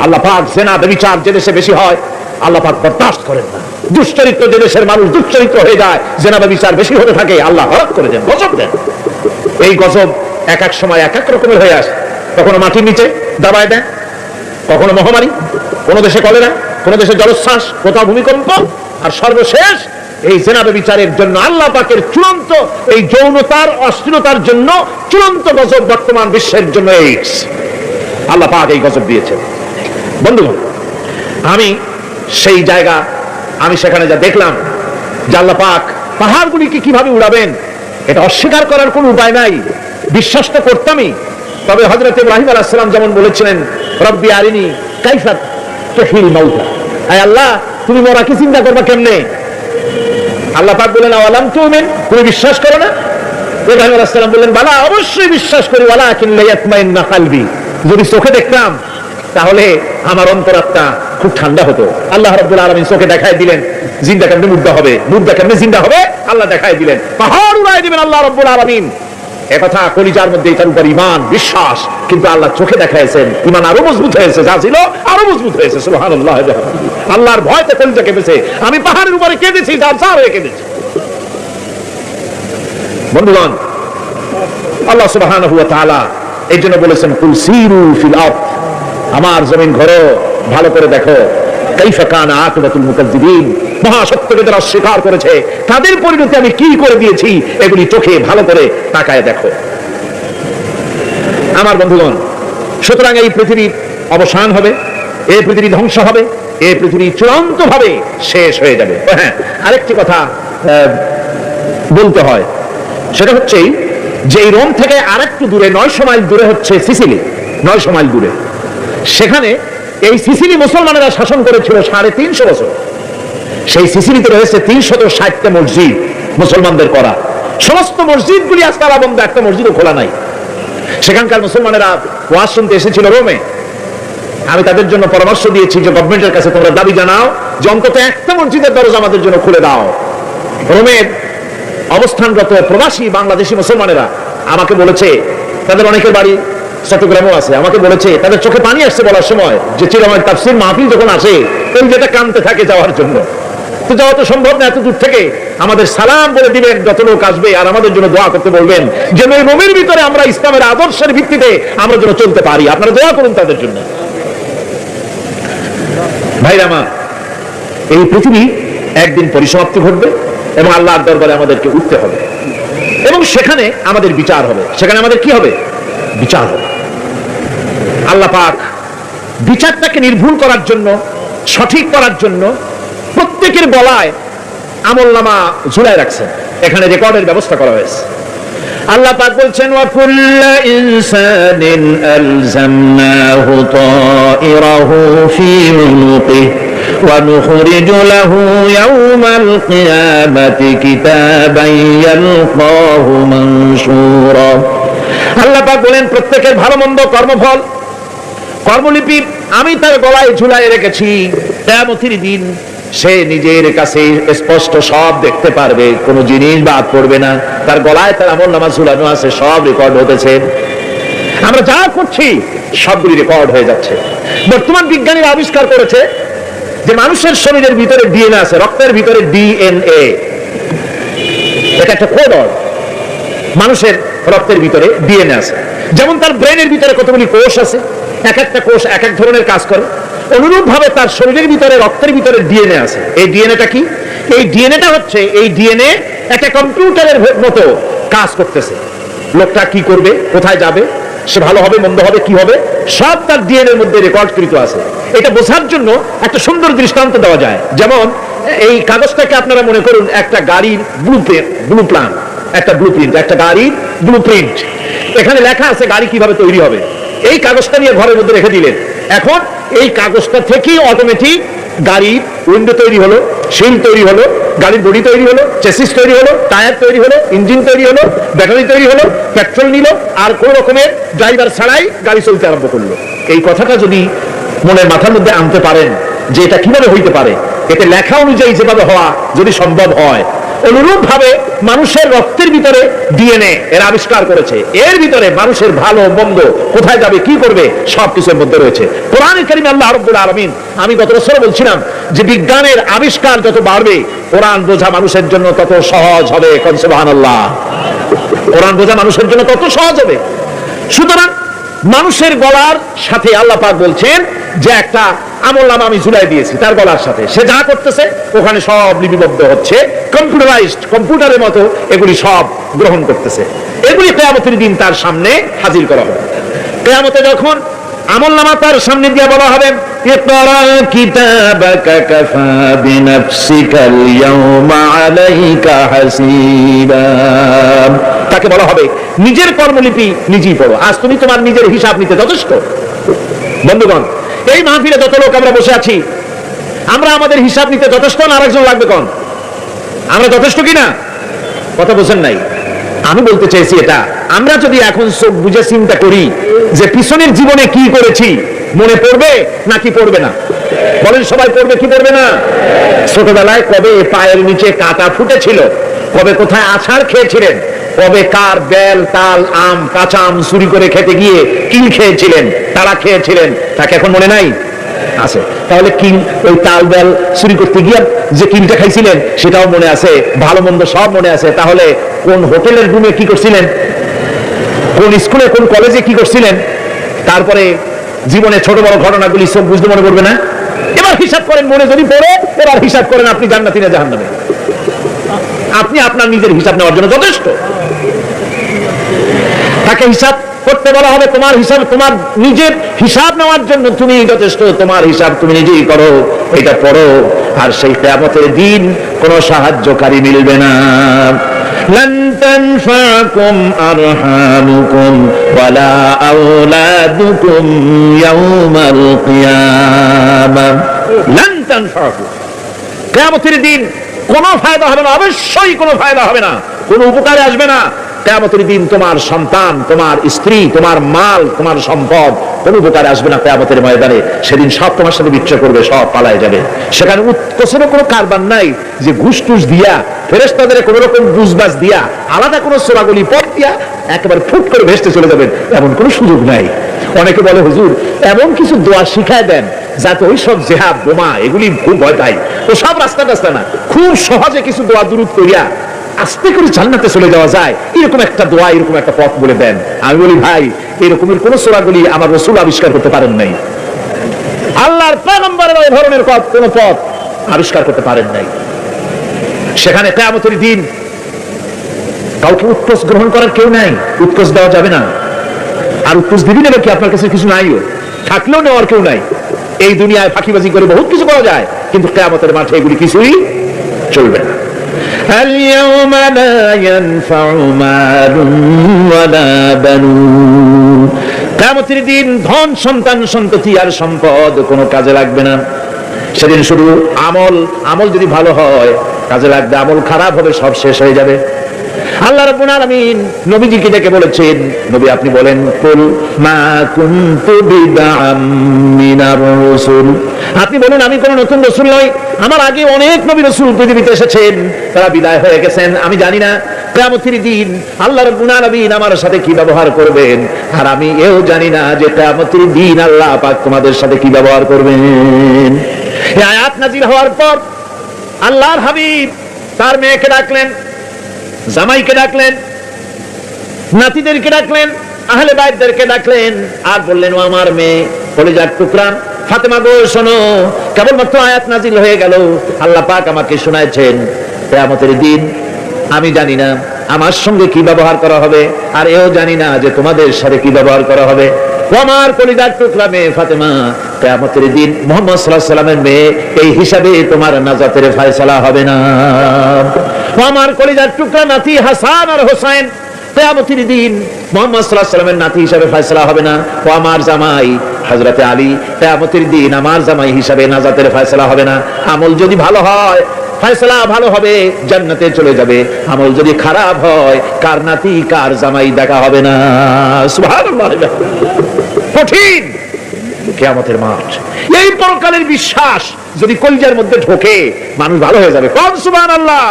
আল্লাহ পাক জেনা ব্যভিচার যে দেশে বেশি হয় আল্লাহ পাক বরদাস্ত করেন না। দুশ্চরিত্র যে দেশের মানুষ দুশ্চরিত্র হয়ে যায়, জেনা ব্যভিচার বেশি হতে থাকে, আল্লাহ হরক করে দেন, গজব দেন। এই গজব এক এক সময় এক এক রকমের হয়ে আসে। কখনো মাটির নিচে দাবায় দেন, কখনো মহামারী, কোন দেশে কলেরা, কোন দেশে জলোচ্ছ্বাস, কোথাও ভূমিকম্প, আর সর্বশেষ এই জেনা ব্যভিচারের জন্য আল্লাহ পাকের চূড়ান্ত এই যৌনতার অশ্লীলতার জন্য চূড়ান্ত গজব বর্তমান বিশ্বের জন্য এইডস। আল্লাহ পাক এই গজব দিয়েছেন। বন্ধুগণ, আমি সেই জায়গা, আমি সেখানে যা দেখলাম যে আল্লাহ পাক পাহাড়গুলিকে কিভাবে উড়াবেন, এটা অস্বীকার করার কোনো উপায় নাই, বিশ্বাস তো করতামই। তবে হযরত ইব্রাহিম আলাইহিস সালাম যেমন বলেছিলেন, রব্বি আরিনি কাইফা তুহিল মাউতা, আয় আল্লাহ তুমি মরাকে চিন্তা করবা কেমনে? আল্লাহ পাক বলেন আওয়ালাম তুমিন, তুমি বিশ্বাস করো না? ইব্রাহিম আলাইহিস সালাম বললেন বালা, অবশ্যই বিশ্বাস করি, ওয়ালাকিন লায়াতমাইন্না কলবি, যদি চোখে দেখতাম তাহলে আমার অন্তরাত্মা খুব ঠান্ডা হতো। আল্লাহ রাব্বুল আলামিন চোখে দেখায় দিলেন জিন্দা কেমনে মুর্দা হবে, মুর্দা কেমনে জিন্দা হবে, আল্লাহ দেখায় দিলেন, পাহাড় উড়ায় দিবেন আল্লাহ রাব্বুল আলামিন। একথা কলিজার মধ্যে এটার উপর ঈমান বিশ্বাস, কিন্তু আল্লাহ চোখে দেখাইছেন, ঈমান আরো মজবুত হয়েছে, যা ছিল আরো মজবুত হয়েছে। সুবহানাল্লাহ, আল্লাহর ভয়তে কলিজা কেঁপেছে। আমি পাহাড়ের উপরে কেঁদেছি, জার হয়ে কেঁদেছি। বন্ধুগণ, আল্লাহ সুবহানাহু ওয়া তাআলা এই জন্য বলেছেন কুল সিরু ফিল আরদ, আমার জমিন ঘোরো, ভালো করে দেখো, কাইফা কানা আকিবাতুল মুকাজ্জিবিন, মহাসত্যকে যারা অস্বীকার করেছে তাদের পরিণতি আমি কি করে দিয়েছি, এগুলি চোখে ভালো করে তাকায় দেখো। আমার বন্ধুগণ, সুতরাং এই পৃথিবীর অবসান হবে, এই পৃথিবী ধ্বংস হবে, এই পৃথিবী চূড়ান্ত ভাবে শেষ হয়ে যাবে। হ্যাঁ, আরেকটি কথা বলতে হয়, সেটা হচ্ছে যে এই রোম থেকে আরেকটু দূরে 900 মাইল দূরে হচ্ছে সিসিলি, 900 মাইল দূরে। সেখানে এই সিসিলি মুসলমানেরা শাসন করেছিল 350 বছর। সেই সিসিলিতে রয়েছে 360টা মসজিদ মুসলমানদের করা। সমস্ত মসজিদগুলি আজ তালা বন্ধ, একটা মসজিদও খোলা নাই। সেখানকার মুসলমানেরা ওয়াজ শুনতে এসেছিল রোমে। আমি তাদের জন্য পরামর্শ দিয়েছি যে গভর্নমেন্টের কাছে তোমরা দাবি জানাও যে অন্তত একটা মসজিদের দরজা আমাদের জন্য খুলে দাও। রোমের অবস্থানরত প্রবাসী বাংলাদেশি মুসলমানেরা আমাকে বলেছে, তাদের অনেকের বাড়ি চট্টগ্রামও আছে, আমাকে বলেছে তাদের চোখে পানি আসছে বলার সময় যে চিরময় তাফসীর মাহফিল যখন আসে তখন যেটা কানতে থাকে যাওয়ার জন্য, তো যাওয়া তো সম্ভব না এত দূর থেকে, আমাদের সালাম বলে দিবেন যত লোক আসবে, আর আমাদের জন্য দোয়া করতে বলবেন যে এই রোমের ভিতরে আমরা ইসলামের আদর্শের ভিত্তিতে আমরা যেন চলতে পারি, আপনারা দোয়া করুন তাদের জন্য। ভাইরা আমার, এই পৃথিবী একদিন পরিসমাপ্তি ঘটবে এবং আল্লাহর দরবারে আমাদেরকে উঠতে হবে এবং সেখানে আমাদের বিচার হবে। সেখানে আমাদের কি হবে? বিচার হবে। আল্লাহ পাক বিচারটাকে নির্ভুল করার জন্য, সঠিক করার জন্য প্রত্যেকের গলায় আমলনামা ঝুলায় রাখছেন, এখানে রেকর্ডের ব্যবস্থা করা হয়েছে। আল্লাহ পাক বলছেন ওয়া কুল্লু ইনসানিন আলজামনাহু তায়রাহু ফি উনুকিহি ওয়া নুখরিজু লাহু ইয়াওমাল কিয়ামাতি কিতাবান ইয়ালকাহু মানশুরা। আল্লাহ পাক বলেন প্রত্যেকের ভালো মন্দ কর্মফল, কর্মলিপি আমি তার গলায় ঝুলায় রেখেছি। কিয়ামতের দিন সে নিজের কাছে স্পষ্ট সব দেখতে পারবে, কোনো জিনিস বাদ পড়বে না। তার গলায় তার আমলনামা ঝুলানো আছে, সব রেকর্ড হতেছে। আমরা যা করছি সবগুলি রেকর্ড হয়ে যাচ্ছে। বর্তমান বিজ্ঞানীরা আবিষ্কার করেছে যে মানুষের শরীরের ভিতরে ডিএনএ আছে, রক্তের ভিতরে ডিএনএ, এটা একটা কোড। মানুষের রক্তের ভিতরে ডিএনএ আছে, যেমন তার ব্রেনের ভিতরে কতগুলি কোষ আছে, এক একটা কোষ এক এক ধরনের কাজ করে, অনুরূপ ভাবে তার শরীরের ভিতরে রক্তের ভিতরে ডিএনএ আছে। এই ডিএনএটা কি? এই ডিএনএটা হচ্ছে, এই ডিএনএ একটা কম্পিউটারের মতো কাজ করতেছে। লোকটা কি করবে, কোথায় যাবে, সে ভালো হবে মন্দ হবে কি হবে, সব তার ডিএনএ এর মধ্যে রেকর্ডকৃত আছে। এটা বোঝার জন্য একটা সুন্দর দৃষ্টান্ত দেওয়া যায়। যেমন এই কাগজটাকে আপনারা মনে করুন একটা গাড়ির ব্লুপ্রিন্ট, একটা গাড়ির ব্লুপ্রিন্ট। এখানে লেখা আছে গাড়ি কিভাবে তৈরি হবে। এই কাগজটা নিয়ে ঘরের মধ্যে রেখে দিলেন, এখন এই কাগজটা থেকেই অটোমেটিক গাড়ির উইন্ডো তৈরি হলো, শিল তৈরি হলো, গাড়ির বডি তৈরি হলো, চেসিস তৈরি হলো, টায়ার তৈরি হলো, ইঞ্জিন তৈরি হলো, ব্যাটারি তৈরি হলো, পেট্রোল নিল, আর কোন রকমের ড্রাইভার ছাড়াই গাড়ি চলতে আরম্ভ করলো। এই কথাটা যদি মনের মাথার মধ্যে আনতে পারেন যে এটা কিভাবে হইতে পারে, এতে লেখা অনুযায়ী যেভাবে হওয়া যদি সম্ভব হয়, অনুরূপ ভাবে মানুষের রক্তের ভিতরে ডিএনএ এর আবিষ্কার করেছে, এর ভিতরে মানুষের ভালো মন্দ কোথায় যাবে কি করবে সবকিছুর মধ্যে রয়েছে। কোরআনে কারীমে আল্লাহ রাব্বুল আলামিন, আমি গত বছর বলছিলাম যে বিজ্ঞানের আবিষ্কার যত বাড়বে কোরআন বোঝা মানুষের জন্য তত সহজ হবে। সুবহানাল্লাহ, কোরআন বোঝা মানুষের জন্য তত সহজ হবে। সুতরাং মানুষের গলার সাথে আল্লাহ পাক বলছেন যে একটা আমলনামা আমি ঝুলাই দিয়েছি তার গলার সাথে, সে যা করতেছে ওখানে সব লিপিবদ্ধ হচ্ছে, কম্পিউটারাইজড, কম্পিউটারের মতো এগুলি সব গ্রহণ করতেছে। এগুলি কিয়ামতের দিন তার সামনে হাজির করা হবে। কিয়ামতে যখন আমলনামা তার সামনে দিয়ে বলা হবে, ইকরা কিতাবাকা কাফা বিনাফসিকাল ইয়াওমা আলাইকা হাসিবা, তাকে বলা হবে নিজের কর্মলিপি নিজেই পড়ো, আজ তুমি তোমার নিজের হিসাব নিতে যথেষ্ট। বন্ধুগণ, এই মাহফিলে যত লোক আমরা বসে আছি, আমরা আমাদের হিসাব নিতে যথেষ্ট না আরেকজন লাগবে? কোন আমরা যথেষ্ট কিনা? কথা বোঝেন নাই? আমি বলতে চাইছি এটা, আমরা যদি এখন চোখ বুঝে চিন্তা করি যে পিছনের জীবনে কি করেছি, মনে পড়বে নাকি পড়বে না? বলেন সবাই, পড়বে কি পড়বে না? ছোটবেলায় কবে পায়ের নিচে কাঁটা ফুটেছিল, কবে কোথায় আছাড় খেয়েছিলেন, কবে কার বেল তাল আম কাঁচা আম চুরি করে খেতে গিয়ে কিল খেয়েছিলেন, তারা খেয়েছিলেন, তাকে এখন মনে নাই? আছে। তাহলে কিল, ওই তাল বেল চুরি করতে গিয়ে যে কিলটা খাইছিলেন সেটাও মনে আছে, ভালো মন্দ সব মনে আছে। তাহলে কোন হোটেলের রুমে কি করছিলেন, কোন স্কুলে কোন কলেজে কি করছিলেন, তারপরে জীবনে ছোট বড় ঘটনাগুলি সব বুঝতে মনে পড়বে না? এবার হিসাব করেন, মনে যদি পড়ে এবার হিসাব করেন আপনি জান্নাতি না জাহান্নামী। আপনি আপনার নিজের হিসাব নেওয়ার জন্য যথেষ্ট। তাকে হিসাব করতে বলা হবে, তোমার হিসাব, তোমার নিজের হিসাব নেওয়ার জন্য তুমি যথেষ্ট, তোমার হিসাব তুমি নিজেই করো, এটা পড়ো। আর সেই কিয়ামতের দিন কোনো সাহায্যকারী মিলবে না। লান তানফাকুম আরহামুকুম ওয়ালা আওলাদুকুম ইয়াওমাল কিয়ামা। লান তানফাকুম, কিয়ামতের দিন কোনো ফায়দা হবে না, অবশ্যই কোনো ফায়দা হবে না, কোনো উপকারে আসবে না। কিয়ামতের দিন তোমার সন্তান, তোমার স্ত্রী, তোমার মাল, তোমার সম্পদ কোনো উপকারে আসবে না। কিয়ামতের ময়দানে সেদিন সব তোমার সাথে বিচ্ছেদ করবে, সব পালায় যাবে। সেখানে উৎকোচেরও কোনো কারবার নাই যে ঘুষ টুস দিয়া, ফেরেশতাদের কোনো রকম বুঝবাজ দিয়া, আলাদা কোনো চোরাগলি পথ দিয়া একেবারে ফুট করে ভেসতে চলে যাবেন, এমন কোনো সুযোগ নাই। অনেকে বলে, হুজুর এমন কিছু দোয়া শিখায় দেন যাতে ওই সব জেহাদ বোমা এগুলি খুব ভয় পাই, ও সব রাস্তা না, খুব সহজে কিছু দোয়া দুরূদ করিয়া আস্তে করে জান্নাতে চলে যাওয়া যায়, এরকম একটা দোয়া, এরকম একটা পথ বলে দেন। আমি বলি, ভাই এরকমের কোন সূরাগুলি আমার রাসূল আবিষ্কার করতে পারেন নাই, আল্লাহর পয়গম্বরের এই ধরনের কোন পথ আবিষ্কার করতে পারেন নাই। সেখানে কিয়ামতের দিন কাউকে উৎকোচ গ্রহণ করার কেউ নাই, উৎকোচ দেওয়া যাবে না। আর উৎকোচ দিবি নেবে কি? আপনার কাছে কিছু নাইও, থাকলেও নেওয়ার কেউ নাই। এই দুনিয়ায় ফাঁকিবাজি করে বহুত কিছু করা যায়, কিন্তু কিয়ামতের মাঠে এগুলি কিছুই চলবে না। اليوم لا ينفع مال ولا بنون, কিয়ামতের দিন ধন সন্তান সন্ততি আর সম্পদ কোনো কাজে লাগবে না। সেদিন শুধু আমল যদি ভালো হয় কাজে লাগবে, আমল খারাপ হবে সব শেষ হয়ে যাবে। আল্লাহ রাব্বুল আলামিন নবীজিকে ডেকে বলেছেন, নবী আপনি বলেন, কুল মা কুনতু বিদআম মিনার রাসূল, আপনি বলেন আমি কোন নতুন রাসূল নই, আমার আগে অনেক নবী রাসূল পৃথিবীতে এসেছেন, তারা বিদায় হয়ে গেছেন। আমি জানি না কিয়ামতের দিন আল্লাহ রাব্বুল আলামিন আমার সাথে কি ব্যবহার করবেন, আর আমি এও জানি না যে কিয়ামতের দিন আল্লাহ পাক তোমাদের সাথে কি ব্যবহার করবেন। এই আয়াত নাযিল হওয়ার পর আল্লাহর হাবিব তার মেয়েকে ডাকলেন, জামাইকে ডাকলেন, নাতিদেরকে ডাকলেন, আহলে বাইতদেরকে ডাকলেন, আর বললেন, ও আমার মেয়ে কলিজার টুকরা ফাতেমা গো শোনো, কেবলমাত্র আয়াত নাজিল হয়ে গেল, আল্লাহ পাক আমাকে শোনাচ্ছেন কিয়ামতের দিন আমি জানি না আমার সঙ্গে কি ব্যবহার করা হবে, আর এও জানি না যে তোমাদের সাথে কি ব্যবহার করা হবে। আমার কলিজার টুকরা মেয়ে ফাতেমা, কিয়ামতের দিন মুহাম্মদ সাল্লাল্লাহু আলাইহি ওয়াসাল্লামের মেয়ে, এই হিসাবে তোমার নাজাতের ফয়সালা হবে না। আমার কলিজার টুকরা নাতি হাসান আর হোসেন, কিয়ামতের দিন মুহাম্মদ সাল্লাল্লাহু আলাইহি ওয়াসাল্লামের নাতি হিসাবে ফয়সালা হবে না। ও আমার জামাই হযরতে আলী, কিয়ামতের দিন আমার জামাই হিসাবে নাজাতের ফয়সালা হবে না। আমল যদি ভালো হয় ফয়সালা ভালো হবে, জান্নাতে চলে যাবে। আমল যদি খারাপ হয় কার নাতি কার জামাই দেখা হবে না। সুবহানাল্লাহ, কঠিন কিয়ামতের মাঠ। এই পরকালের বিশ্বাস যদি কলিজার মধ্যে ঢোকে মানুষ ভালো হয়ে যাবে। কোন সুবহানাল্লাহ।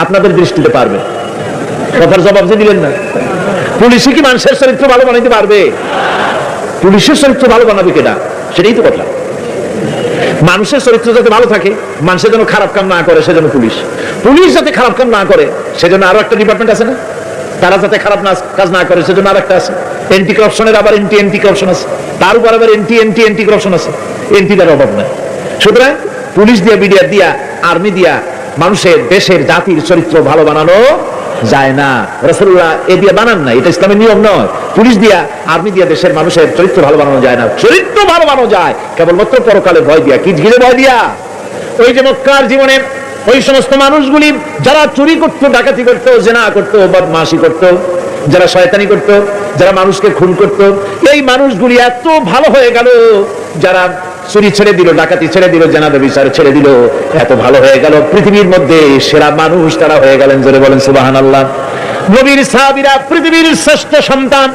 আপনাদের দৃষ্টিতে পারবে? কথার জবাব যে দিলেন না। পুলিশে কি মানুষের চরিত্র ভালো বানাইতে পারবে? পুলিশের চরিত্র ভালো বানাবে কেনা? সেটাই তো কথা। মানুষের চরিত্র যাতে ভালো থাকে, মানুষের যেন খারাপ কাম না করে, সেজন্য পুলিশ। পুলিশ যাতে খারাপ কাম না করে, সেজন্য আরো একটা ডিপার্টমেন্ট আছে না? তারা যাতে খারাপ কাজ না করে, সেজন্য আর একটা আছে। এন্টি করাপশনের আবার এন্টি করাপশন আছে, তার উপর আবার এন্টি করাপশন আছে। এন্টিটার অভাব নাই। সুতরাং পুলিশ দিয়া, বিডিআর দিয়া, আর্মি দিয়া মানুষের, দেশের, জাতির চরিত্র ভালো বানানো যায় না। রাসূলুল্লাহ এ দিয়ে বানান না, এটা ইসলামের নিয়ম নয়। পুলিশ দিয়া, আর্মি দিয়া দেশের মানুষের চরিত্র ভালো বানানো যায় না। চরিত্র ভালো বানানো যায় কেবলমাত্র পরকালে ভয় দিয়া। কি ঘিরে ভয় দিয়া? ওই যে মক্কার জীবনে ওই সমস্ত মানুষগুলি যারা চুরি করত, ডাকাতি করত, জিনা করত, বদমাশি করত, যারা শয়তানি করত, যারা মানুষকে খুন করত, এই মানুষগুলি এত ভালো হয়ে গেল, যারা চুরি ছেড়ে দিল, ডাকাতি ছেড়ে দিল, জিনা ব্যভিচার ছেড়ে দিল, এত ভালো হয়ে গেল, পৃথিবীর মধ্যে সেরা মানুষ তারা হয়ে গেলেন। জোরে বলেন সুবহানাল্লাহ। নবীর সাহাবীরা পৃথিবীর শ্রেষ্ঠ সন্তান,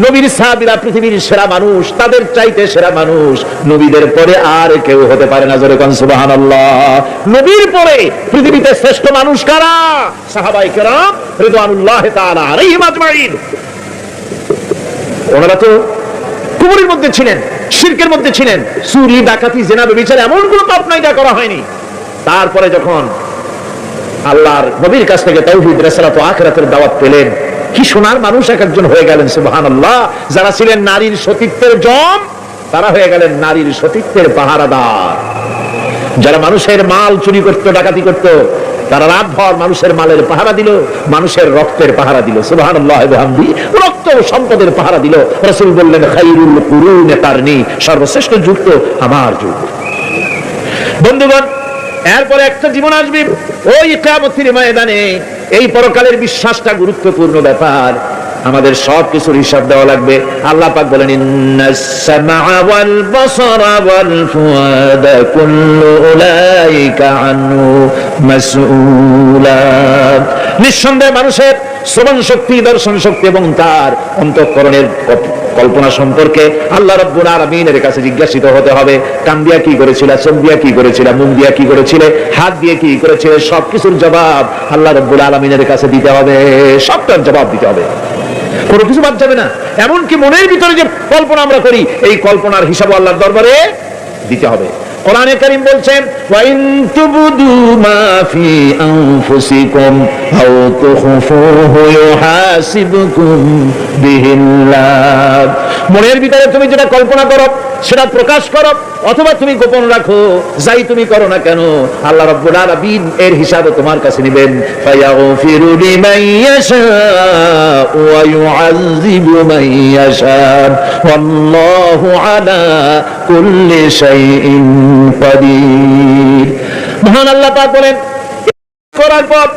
নবীর সাহাবীরা পৃথিবীর সেরা মানুষ, তাদের চাইতে সেরা মানুষ নবীদের পরে আর কেউ হতে পারে না। জোরে বলেন সুবহানাল্লাহ। নবীর পরে পৃথিবীতে শ্রেষ্ঠ মানুষ কারা? সাহাবায়ে কেরাম রিদওয়ানুল্লাহি তাআলা আলাইহিম আজমাইন। ওনারা তো কুফরের মধ্যে ছিলেন, শিরকের মধ্যে ছিলেন, চুরি, ডাকাতি, জিনা, ব্যভিচার এমন কোনো পাপ নাই যা করা হয়নি। তারপরে যখন আল্লাহর নবীর কাছ থেকে তাওহীদ, রিসালাত ও আখিরাতের দাওয়াত পেলেন, কি সোনার মানুষ এক একজন হয়ে গেলেন। সুবহানাল্লাহ। যারা ছিলেন নারীর সতীত্বের জম, তারা হয়ে গেলেন নারীর সতীত্বের পাহারাদার। যারা মানুষের মাল চুরি করত, ডাকাতি করত, তারা রাতভর মানুষের মালের পাহারা দিল, মানুষের রক্তের পাহারা দিল। সুবহানাল্লাহ ওয়া বিহামদিহি। রক্ত ও সম্পদের পাহারা দিল। রাসূল বললেন, খায়রুল কুরুনি কারনি, সর্বশ্রেষ্ঠ যুগ তো আমার যুগ। বন্ধুগণ, এরপরে একটা জীবন আসবে ওই কিয়ামতের ময়দানে। এই পরকালের বিশ্বাসটা গুরুত্বপূর্ণ ব্যাপার। আমাদের সব কিছুর হিসাব দেওয়া লাগবে। আল্লাহ পাক বলেন, ইন্নাস সামআ ওয়াল বাসারা ওয়াল ফুআদা কুল্লু উলাইকা আনহু মাসউলা। নিঃসন্দেহে মানুষের শ্রবণ শক্তি, দর্শন শক্তি এবং তার অন্তঃকরণের কল্পনা সম্পর্কে আল্লাহ রাব্বুল আলামিনের কাছে জিজ্ঞাসিত হতে হবে। কান দিয়া কি করেছিল, চোখ দিয়া কি করেছিল, মুখ দিয়া কি করেছিল, হাত দিয়ে কি করেছিল, সবকিছুর জবাব আল্লাহ রাব্বুল আলামিনের কাছে দিতে হবে। সবটার জবাব দিতে হবে, কোনো কিছু বাদ যাবে না। এমনকি মনের ভিতরে যে কল্পনা আমরা করি, এই কল্পনার হিসাব আল্লাহর দরবারে দিতে হবে। কোরআনে কারীম বলছেন, ওয়া ইন তুবদু মা ফি আনফুসিকুম আও তুখফুহু ইউহাসিবকুম বিহিল্লাহ। মনের ভিতরে তুমি যেটা কল্পনা করো সেটা প্রকাশ করো, অথবা তুমি গোপন রাখো, যাই তুমি করো না কেন, আল্লাহ রাব্বুল আলামিন এর হিসাব তোমার কাছে নেবেন। ফায়াগফিরু লিমান ইয়াশা ওয়া ইউআযযিবু মান ইয়াশা ওয়াল্লাহু আলা কুল্লি শাইইন কাদির। মহান আল্লাহ পাক বলেন, করার পর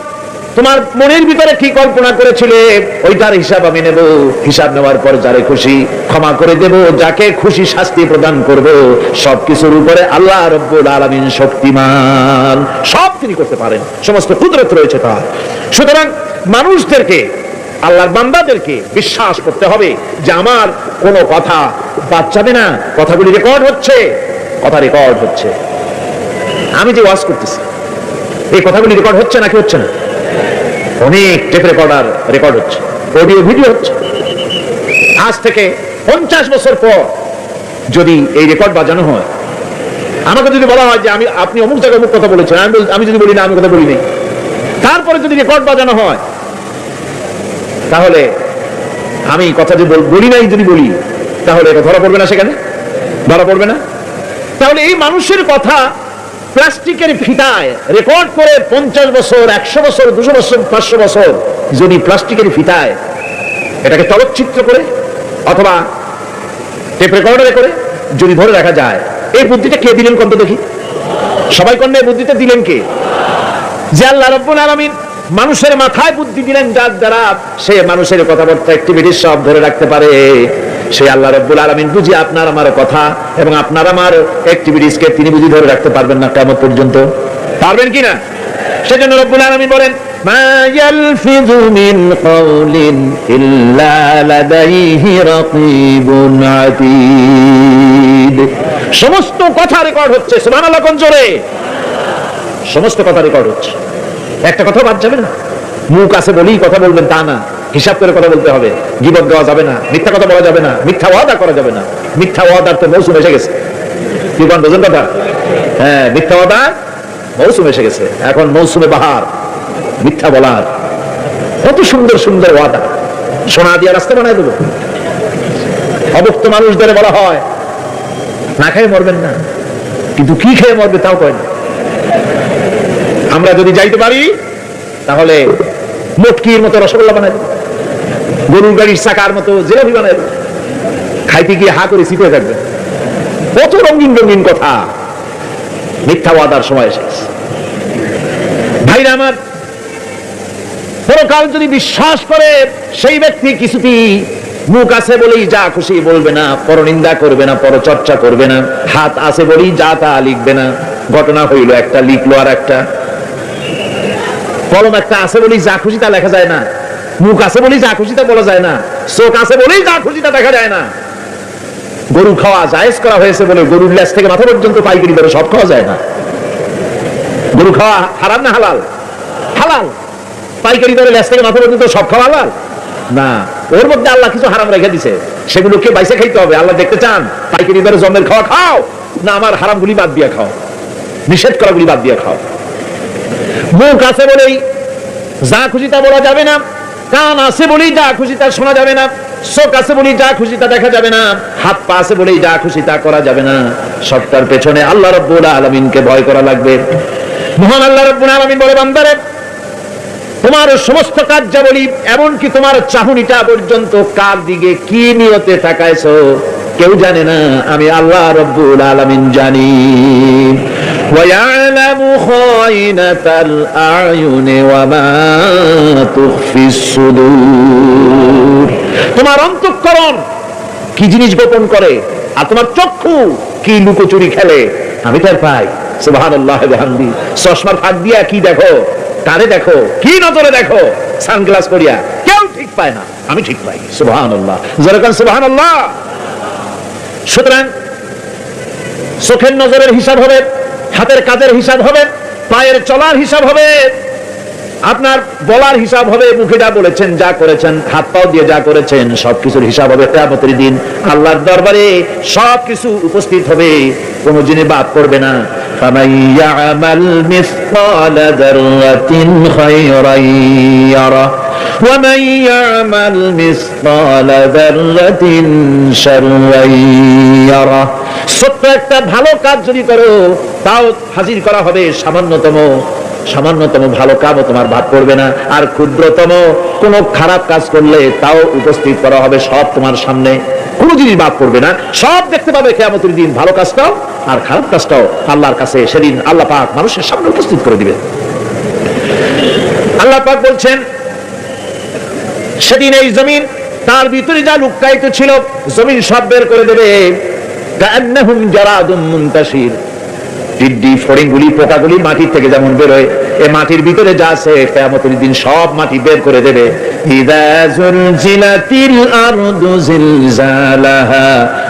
তোমার মনের ভিতরে কি কল্পনা করেছিলে ওইটার হিসাব আমি নেব। হিসাব নেওয়ার পর যারে খুশি ক্ষমা করে দেব, যাকে খুশি শাস্তি প্রদান করব। সবকিছুর উপরে আল্লাহ রাব্বুল আলামিন শক্তিমান, সব তিনি করতে পারেন, সমস্ত কুদরত রয়েছে তার। সুতরাং মানুষদেরকে, আল্লাহর বান্দাদেরকে বিশ্বাস করতে হবে যে আমার কোনো কথা বাদ যাবে না। কথাগুলি রেকর্ড হচ্ছে, কথা রেকর্ড হচ্ছে। আমি যে ওয়াজ করতেছি এই কথাগুলি রেকর্ড হচ্ছে নাকি হচ্ছে না? অনেক টেপ রেকর্ডার রেকর্ড হচ্ছে, অডিও ভিডিও হচ্ছে। আজ থেকে 50 বছর পর যদি এই রেকর্ড বাজানো হয়, আমাকে যদি বলা হয় যে আপনি অমুক জায়গায় অমুক কথা বলেছেন, আমি যদি বলি না আমি কথা বলি নাই, তারপরে যদি রেকর্ড বাজানো হয়, তাহলে আমি কথা যে বলি নাই যদি বলি, তাহলে এটা ধরা পড়বে না? সেখানে ধরা পড়বে না? তাহলে এই মানুষের কথা প্লাস্টিকের ফিতায় রেকর্ড করে 50 বছর, 100 বছর, 200 বছর, 500 বছর যদি প্লাস্টিকের ফিতায় এটাকে চলচ্চিত্র করে অথবা টেপ রেকর্ডারে করে যদি ধরে রাখা যায়, এই বুদ্ধিটা কে দিলেন কোন তো দেখি? সবাই কোন বুদ্ধিটা দিলেন কে? যে আল্লাহ রাব্বুল আলামিন মানুষের মাথায় বুদ্ধি দিলেন, যার দ্বারা সে মানুষের কথাবার্তা, অ্যাক্টিভিটি সব ধরে রাখতে পারে। সেই আল্লাহ রাব্বুল আলামিন বুঝি আপনার আমার কথা এবং আপনার আমার অ্যাক্টিভিটিসকে তিনি বুঝি ধরে রাখতে পারবেন না কিয়ামত পর্যন্ত? পারবেন কিনা? সেজন্য রাব্বুল আলামিন বলেন, মা ইয়ালফিযু মিন কাওলিন ইল্লা লাদাইহি রাকীবুন আতীদ। সমস্ত কথা রেকর্ড হচ্ছে। সুবহানাল্লাহ কোন জোরে? সমস্ত কথা রেকর্ড হচ্ছে। একটা কথা বাদ যাবে না। মুখ আছে বলেই কথা বলবেন তা না, হিসাব করে কথা বলতে হবে। গীবত দেওয়া যাবে না, মিথ্যা কথা বলা যাবে না, মিথ্যা ওয়াদা করা যাবে না। মিথ্যা ওয়াদার তো মৌসুম এসে গেছে, কি বলেন বোঝেন কথা? হ্যাঁ, মিথ্যা ওয়াদার মৌসুম এসে গেছে। এখন মৌসুমে বাহার, মিথ্যা বলার। কত সুন্দর সুন্দর ওয়াদা, সোনা দিয়ে রাস্তা বানায় দেবো। অভুক্ত মানুষদের বলা হয় না খেয়ে মরবেন না, কিন্তু কি খেয়ে মরবে তাও কয় না। আমরা যদি যাইতে পারি তাহলে মটকির মতো রসগোল্লা বানাই দেবো, গরুর গাড়ির চাকার মতো জিলাপি বানাই দেবো। খাইতে গিয়ে হা করে চিপে থাকবে। কত রঙিন রঙিন কথা। মিথ্যা ওয়াদার সময় এসেছে। ভাইরা আমার, পরকাল যদি বিশ্বাস করে সেই ব্যক্তি কিছুতেই মুখ আছে বলেই যা খুশি বলবে না, পরনিন্দা করবে না, পরচর্চা করবে না, হাত আছে বলেই যা তা লিখবে না। ঘটনা হইল একটা, লিখলো আর একটা। কলম একটা আছে বলেই যা খুশি তা লেখা যায় না, মুখ আছে বলেই যা খুশি তা বলা যায় না, চোখ আছে বলেই যা খুশি তা দেখা যায় না। গরু খাওয়া জায়েজ করা হয়েছে বলে গরুর লেজ থেকে মাথা পর্যন্ত পাইকারি দরে সব খাওয়া যায় না। গরু খাওয়া হারাম না হালাল? হালাল। পাইকারি দরে লেজ থেকে মাথা পর্যন্ত সব খাওয়া হালাল না। ওর মধ্যে আল্লাহ কিছু হারাম রেখে দিছে, সেগুলোকে বাইসে খাইতে হবে। আল্লাহ দেখতে চান পাইকারি দরে জমের খাওয়া খাও না আমার হারাম গুলি বাদ দিয়ে খাও, নিষেধ করা গুলি বাদ দিয়ে খাও। মুখ আছে বলেই যা খুশি তা বলা যাবে না, কান আছে বলেই যা খুশি তা শোনা যাবে না, চোখ আছে বলেই যা খুশি তা দেখা যাবে না, হাত পা আছে বলেই যা খুশি তা করা যাবে না। সবটার পেছনে আল্লাহ রাব্বুল আলামিনকে ভয় করা লাগবে। মহান আল্লাহ রাব্বুল আলামিন বলে, বান্দারে তোমার সমস্ত কার্যাবলী এমনকি তোমার চাহনিটা পর্যন্ত কার দিকে কি নিয়তে তাকাইছো কেউ জানে না, আমি আল্লাহ রাব্বুল আলামিন জানি। وَيَعْلَمُ خَائِنَةَ الْأَعْيُنِ وَمَا تُخْفِي الصُّدُورُ। তোমার অন্তঃকরণ কি জিনিস গোপন করে আর তোমার চক্ষু কি লুকোচুরি খেলে আমি তার পাই। সুবহানাল্লাহ ওয়া বিহামদি। চশমার ফাঁক দিয়া কি দেখো, কারে দেখো, কি নজরে দেখো, সানগ্লাস পরিয়া কেউ ঠিক পায় না, আমি ঠিক পাই। সুবহানাল্লাহ, যেরকম সুবহানাল্লাহ। সুতরাং চোখের নজরের হিসাব হবে, হাতের কাজের হিসাব হবে, পায়ের চলার হিসাব হবে, আপনার বলার হিসাব হবে। মুখে যা বলেছেন, যা করেছেন, হাত পাও দিয়ে যা করেছেন, সবকিছুর হিসাব হবে কিয়ামতের দিন। আল্লাহর দরবারে সবকিছু উপস্থিত হবে, কোনো জিনিস বাদ পড়বে না। فَمَن يَعْمَلْ مِثْقَالَ ذَرَّةٍ خَيْرًا يَرَهُ وَمَن يَعْمَلْ مِثْقَالَ ذَرَّةٍ شَرًّا يَرَهُ। ছোট্ট একটা ভালো কাজ যদি করো তাও হাজির করা হবে সামান্যতম ভালো কাজও তোমার বাদ পড়বে না। আর ক্ষুদ্রতম কোনো খারাপ কাজ করলে তাও উপস্থিত করা হবে, সব তোমার সামনে, কোনো জিনিস বাদ পড়বে না, সব দেখতে পাবে কিয়ামতের দিন। ভালো কাজটাও আর খারাপ কাজটাও আল্লাহর কাছে সেদিন আল্লাহ পাক মানুষের সামনে উপস্থিত করে দিবেন। আল্লাহ পাক বলছেন, সেদিন এই জমিন তার ভিতরে যা লুকায়িত ছিল জমিন সব বের করে দেবে। কান্নাহুম জারাদুম মুনতাশির। টিড্ডি ফড়িংগুলি পোকাগুলি মাটির থেকে যেমন বেরোয়, এই মাটির ভিতরে যা আছে কিয়ামতের দিন সব মাটি বের করে দেবে। ইযা যুলজিলাতিল আরদু জিলজালাহা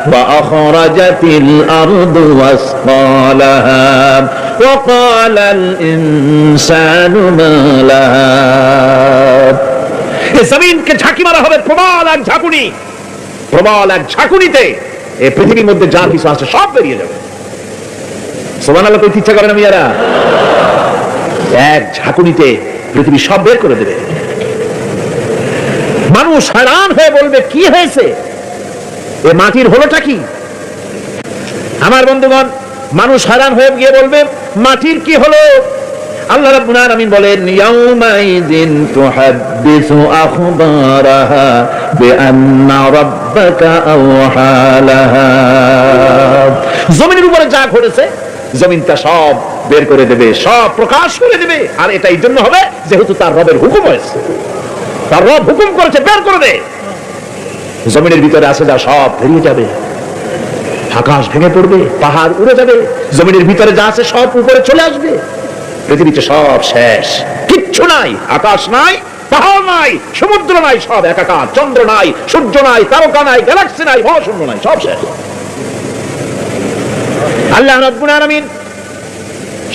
ওয়া আখরাজাতিল আরদু আসকালাহা ওয়া ক্বালাল ইনসানু মা লাহা। এই জমিনকে ঝাঁকি মারা হবে প্রবল এক ঝাঁকুনি, প্রবল এক ঝাঁকুনিতে এই পৃথিবীর মধ্যে যা কিছু আছে সব বেরিয়ে যাবে। সুবহানাল্লাহ, কইতে ইচ্ছা করে না মিয়ারা? এক ঝাঁকুনিতে পৃথিবী সব বের করে দেবে। মানুষ हैरान হয়ে বলবে, কি হয়েছে, এ মাটির হলোটা কি? আমার বন্ধুগণ, মানুষ हैरान হয়ে গিয়ে বলবে, মাটির কি হলো? আল্লাহ রাব্বুল আলামিন বলেন, ইয়াউমাইযিন তুহাদ্দিসু আখবারাহা বিআন্না রাব্বাকা আওহা লাহা। জমিনের উপরে যা ঘটেছে জমিনটা সব বের করে দেবে, সব প্রকাশ করে দেবে। আর এটা এই জন্য হবে যেহেতু তার রবের হুকুম হয়েছে, তার রব হুকুম করেছে বের করে দে। জমিনের ভিতরে আছে যা সব বেরিয়ে যাবে, আকাশ ভেঙে পড়বে, পাহাড় উড়ে যাবে, জমিনের ভিতরে যা আছে সব উপরে চলে আসবে। পৃথিবীতে সব শেষ, কিচ্ছু নাই, আকাশ নাই, পাহাড় নাই, সমুদ্র নাই, সব একাকার, চন্দ্র নাই, সূর্য নাই, তারকা নাই, গ্যালাক্সি নাই, মহাশূন্য নাই, সব শেষ। আল্লাহ রাব্বুল আলামিন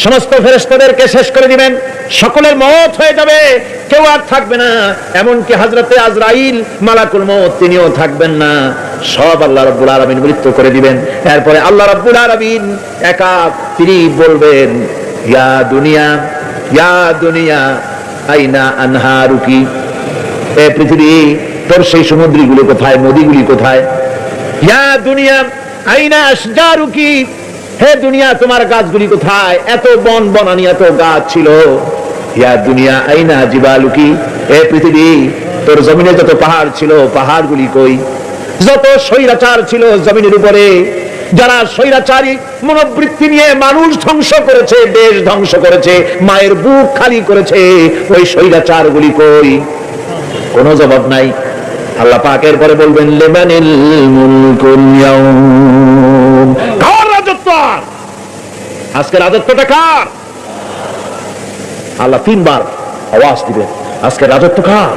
সমস্ত ফেরেশতাদেরকে শেষ করে দিবেন। সকলের মওত হয়ে যাবে, কেউ আর থাকবে না, এমনকি হযরতে আজরাইল মালাকুল মওত তিনিও থাকবেন না, সব আল্লাহ রাব্বুল আলামিন মৃত্যু করে দিবেন। এরপরে আল্লাহ রাব্বুল আলামিন একা তিনি বলবেন, ইয়া দুনিয়া আইনা আনহারুকি, এ পৃথিবী তোর সেই সমুদ্রগুলো কোথায়, নদীগুলি কোথায়? ইয়া দুনিয়া আইনা আশজারুকি, হে দুনিয়া তোমার গাছগুলি কোথায়? এত বন বনানি এত গাছ ছিল। ইয়া দুনিয়া আইনা জিবালুকি, হে পৃথিবী তোর জমিনে যত পাহাড় ছিল পাহাড়গুলি কই? যত স্বৈরাচার ছিল জমিনের উপরে, যারা স্বৈরাচারী মনোবৃত্তি নিয়ে মানুষ ধ্বংস করেছে, দেশ ধ্বংস করেছে, মায়ের বুক খালি করেছে, ওই স্বৈরাচারগুলি কই? কোনো জবাব নাই। আল্লাহ পাক এরপরে বলবেন, লিমানিল মুলকুল ইয়াউম, কার রাজত্ব? আজকে রাজত্বটা কার? আল্লাহ তিনবার আওয়াজ দিবেন, আজকে রাজত্ব কার?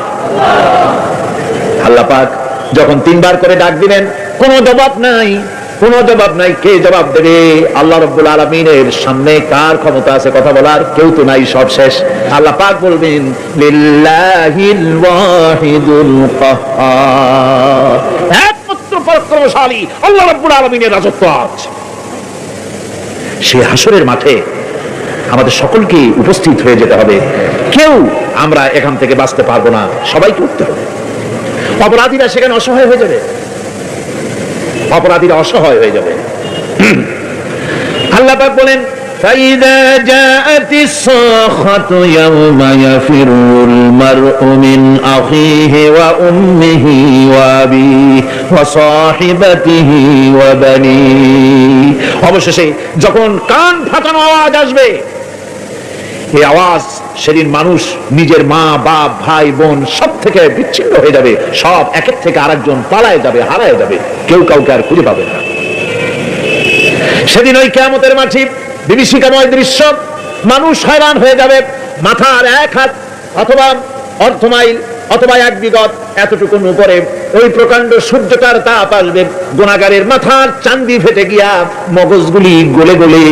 আল্লাহ পাক যখন তিনবার করে ডাক দিবেন, কোনো জবাব নাই, কোনো জবাব নাই। কে জবাব দেবে? আল্লাহ রাব্বুল আলামিনের সামনে কার ক্ষমতা আছে কথা বলার? কেউ তো নাই, সব শেষ। আল্লাহ পাক বলবেন, লিল্লাহিল ওয়াহিদুল কাহ্হার, একমাত্র পরাক্রমশালী আল্লাহ রাব্বুল আলামিনের রাজত্ব আছে। সেই হাসরের মাঠে আমাদের সকলকে উপস্থিত হয়ে যেতে হবে। কেউ আমরা এখান থেকে বাঁচতে পারবো না, সবাইকে উঠতে হবে। অপরাধীরা সেখানে অসহায় হয়ে যাবে, অপরাধীরা অসহায় হয়ে যাবে। আল্লাহ পাক বলেন, ফাইদা জাআতিস সাখাতু ইয়াওমা ইয়াফিরুল মারউ মিন আখিহি ওয়া উম্মিহি ওয়া আবিহি ওয়া সাহিবাতিহি ওয়া বানিহি, অবশেষে যখন কান ফাটানো আওয়াজ আসবে, এই আওয়াজ সেদিন মানুষ নিজের মা বাপ ভাই বোন সব থেকে বিচ্ছিন্ন হয়ে যাবে, সব একের থেকে আরেকজন পালায় যাবে, হারায় যাবে, কেউ কাউকে আর খুঁজে পাবে না। সেদিন ওই কিয়ামতের মাঠে বিভীষিকাময় দৃশ্য, মানুষ হয়রান হয়ে যাবে। মাথার এক হাত অথবা অর্ধ মাইল অথবা এক বিগত এতটুকুন উপরে ওই প্রকাণ্ড সূর্যটার তাপ আসবে, গুনাহগারের মাথার চান্দি ফেটে গিয়া মগজগুলি গলে গলে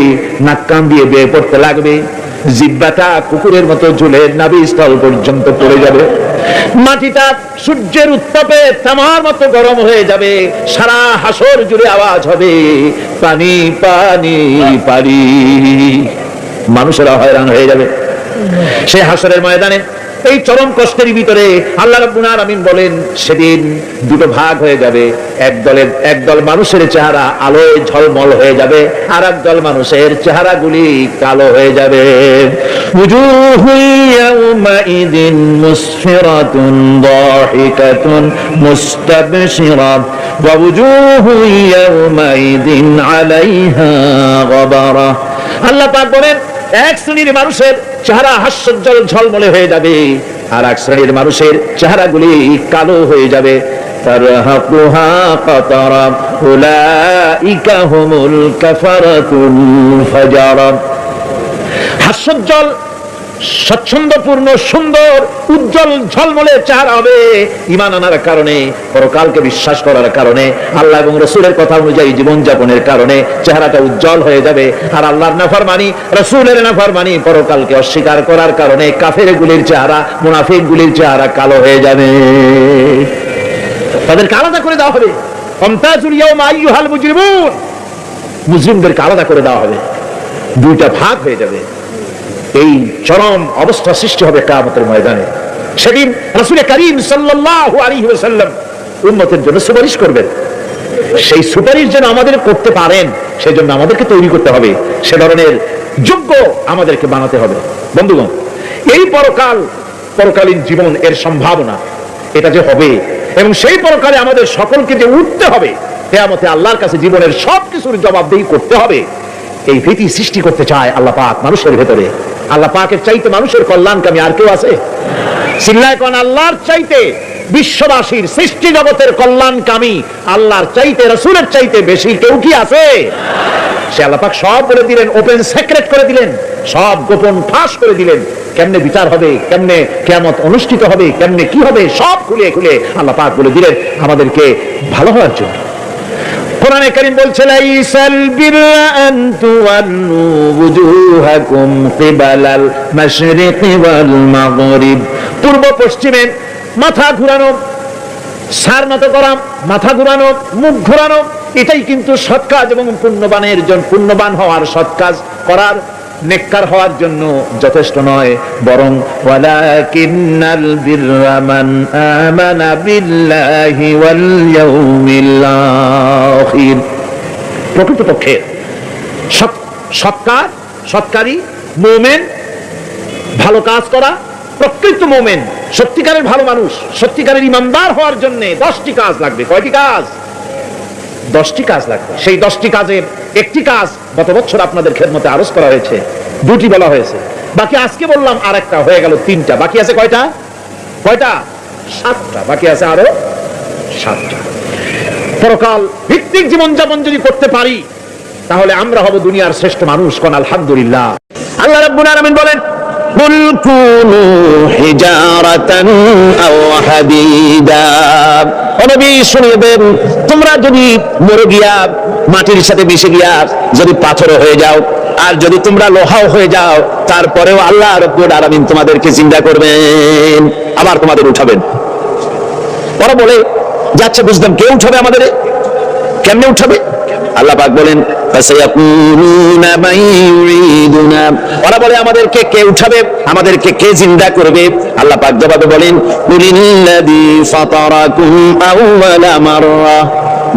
নাক কান দিয়ে বেয়ে পড়তে লাগবে, জিহ্বাটা কুকুরের মতো ঝুলে নাভিস্থল পর্যন্ত পড়ে যাবে, মাটিটা সূর্যের উত্তাপে তামার মতো গরম হয়ে যাবে, সারা হাসর জুড়ে আওয়াজ হবে, পানি পানি পানি। মানুষেরা হয়রান হয়ে যাবে সেই হাসরের ময়দানে। এই চরম কষ্টের ভিতরে আল্লাহ রাব্বুল আলামিন বলেন, সেদিন দুটো ভাগ হয়ে যাবে, একদল মানুষের চেহারা আলোয় ঝলমল হয়ে যাবে, আর একদল মানুষের চেহারাগুলি কালো হয়ে যাবে। উজুহু ইয়াওমাইদিন মুসফিরাতুন দাহিকাতুন মুস্তাবশিরা ওয়া উজুহু ইয়াওমাইদিন আলাইহা গাবারা। আল্লাহ পাক বলেন, এক শ্রেণীর মানুষের চেহারা হাস্যোজ্জ্বল ঝলমলে হয়ে যাবে, আর এক শ্রেণীর মানুষের চেহারাগুলি কালো হয়ে যাবে। তারহাকুহা কাতারা উলাইকা হুমুল কাফারাতুল ফাজারা। হাস্যোজ্জ্বল স্বচ্ছন্দপূর্ণ সুন্দর উজ্জ্বল ঝলমলে চেহারা হবে ঈমান আনার কারণে, পরকালকে বিশ্বাস করার কারণে, আল্লাহ এবং রাসূলের কথা অনুযায়ী জীবন যাপনের কারণে চেহারাটা উজ্জ্বল হয়ে যাবে। আর আল্লাহর নাফরমানি, রাসূলের নাফরমানি, পরকালকে অস্বীকার করার কারণে কাফেরগুলির চেহারা, মুনাফিকগুলির চেহারা কালো হয়ে যাবে। তাদেরকে আলাদা করে দেওয়া হবে। ফামতাজুল ইয়াওমা আইয়ুহাল মুজরিমুন, মুজরিমদেরকে আলাদা করে দেওয়া হবে, দুইটা ভাগ হয়ে যাবে। এই চরম অবস্থা সৃষ্টি হবে কিয়ামতের ময়দানে। সেদিন রাসূল করিম সাল্লাল্লাহু আলাইহি ওয়াসাল্লাম উম্মতের জন্য সুপারিশ করবেন। সেই সুপারিশ যেন আমাদের করতে পারেন, সেজন্য আমাদেরকে তৈরি করতে হবে, সে ধরনের যোগ্য আমাদেরকে বানাতে হবে। বন্ধুগণ, এই পরকালীন জীবন, এর সম্ভাবনা, এটা যে হবে এবং সেই পরকালে আমাদের সকলকে যে উঠতে হবে, কিয়ামতে আল্লাহর কাছে জীবনের সবকিছুর জবাবদিহি করতে হবে, এই ভীতি সৃষ্টি করতে চায় আল্লাহ পাক মানুষের ভেতরে। আল্লাহ পাকের চাইতে মানুষের কল্যাণকামী আর কেউ আছে? চিল্লায় কোন আল্লাহর চাইতে, বিশ্ববাসীর সৃষ্টি জগতের কল্যাণকামী আল্লাহর চাইতে, রাসূলের চাইতে বেশি কেউ কি আছে? সে আল্লাহ পাক সব বলে দিলেন, ওপেন সিক্রেট করে দিলেন, সব গোপন ফাঁস করে দিলেন। কেমনে বিচার হবে, কেমনে কিয়ামত অনুষ্ঠিত হবে, কেমনে কি হবে, সব খুলে খুলে আল্লাহ পাক বলে দিলেন আমাদেরকে ভালো হওয়ার জন্য। কোরআনে কারীম বলছে লাইসাল বিররা আন তুওয়াল্লু ওয়ুজুহাকুম কিবালাল মাশরিকি ওয়াল মাগরিব। পূর্ব পশ্চিমে মাথা ঘুরানো, সার নত করা, মাথা ঘুরানো, মুখ ঘুরানো, এটাই কিন্তু সৎ কাজ এবং পুণ্যবান হওয়ার সৎ কাজ করার, নেককার হওয়ার জন্য যথেষ্ট নয়, বরং ওয়ালাকিন্নাল বিররা মান আমানা বিল্লাহি ওয়াল ইয়াউমিল আখির। প্রকৃতপক্ষে সৎকারী মুমিন, ভালো কাজ করা, প্রকৃত মুমিন, সত্যিকারের ভালো মানুষ, সত্যিকারের ইমানদার হওয়ার জন্য 10টি কাজ লাগবে। কয়টি কাজ? 10টি কাজ লাগবে। সেই 10টি কাজের একটি কাজ গত বছর আপনাদের খেদমতে আরজ করা হয়েছে, 2টি বলা হয়েছে, বাকি আজকে বললাম আরেকটা, হয়ে গেল 3টা। বাকি আছে কয়টা? 7টা। বাকি আছে আরো 7টা। পরকাল ভিত্তিক জীবনযাপন যদি করতে পারি তাহলে আমরা হব দুনিয়ার শ্রেষ্ঠ মানুষ। কোন আলহামদুলিল্লাহ। আল্লাহ রাব্বুল আলামিন বলেন কুল কুনু হিজারাতান আও হাদিদা। নবী শুনিয়ে দেন, তোমরা যদি মরে গিয়া মাটির সাথে মিশে গিয়া যদি পাথর হয়ে যাও, আর যদি তোমরা লোহাও হয়ে যাও, তারপরেও আল্লাহ রাব্বুল আলামিন তোমাদেরকে জিন্দা করবেন, আবার তোমাদের উঠাবেন। ওরা বলে যাচ্ছে, বুঝলাম, কে উঠাবে আমাদের? কেমনে উঠাবে? আল্লাহ পাক বলেন ফাসায়াকুলুনা মান ইউরিদুনা। ওরা বলে আমাদেরকে কে উঠাবে, আমাদেরকে কে জিন্দা করবে? আল্লাহ পাক জবাবে বলেন কুলিল্লাযী ফাতারাকুম আউওয়ালা মাররা।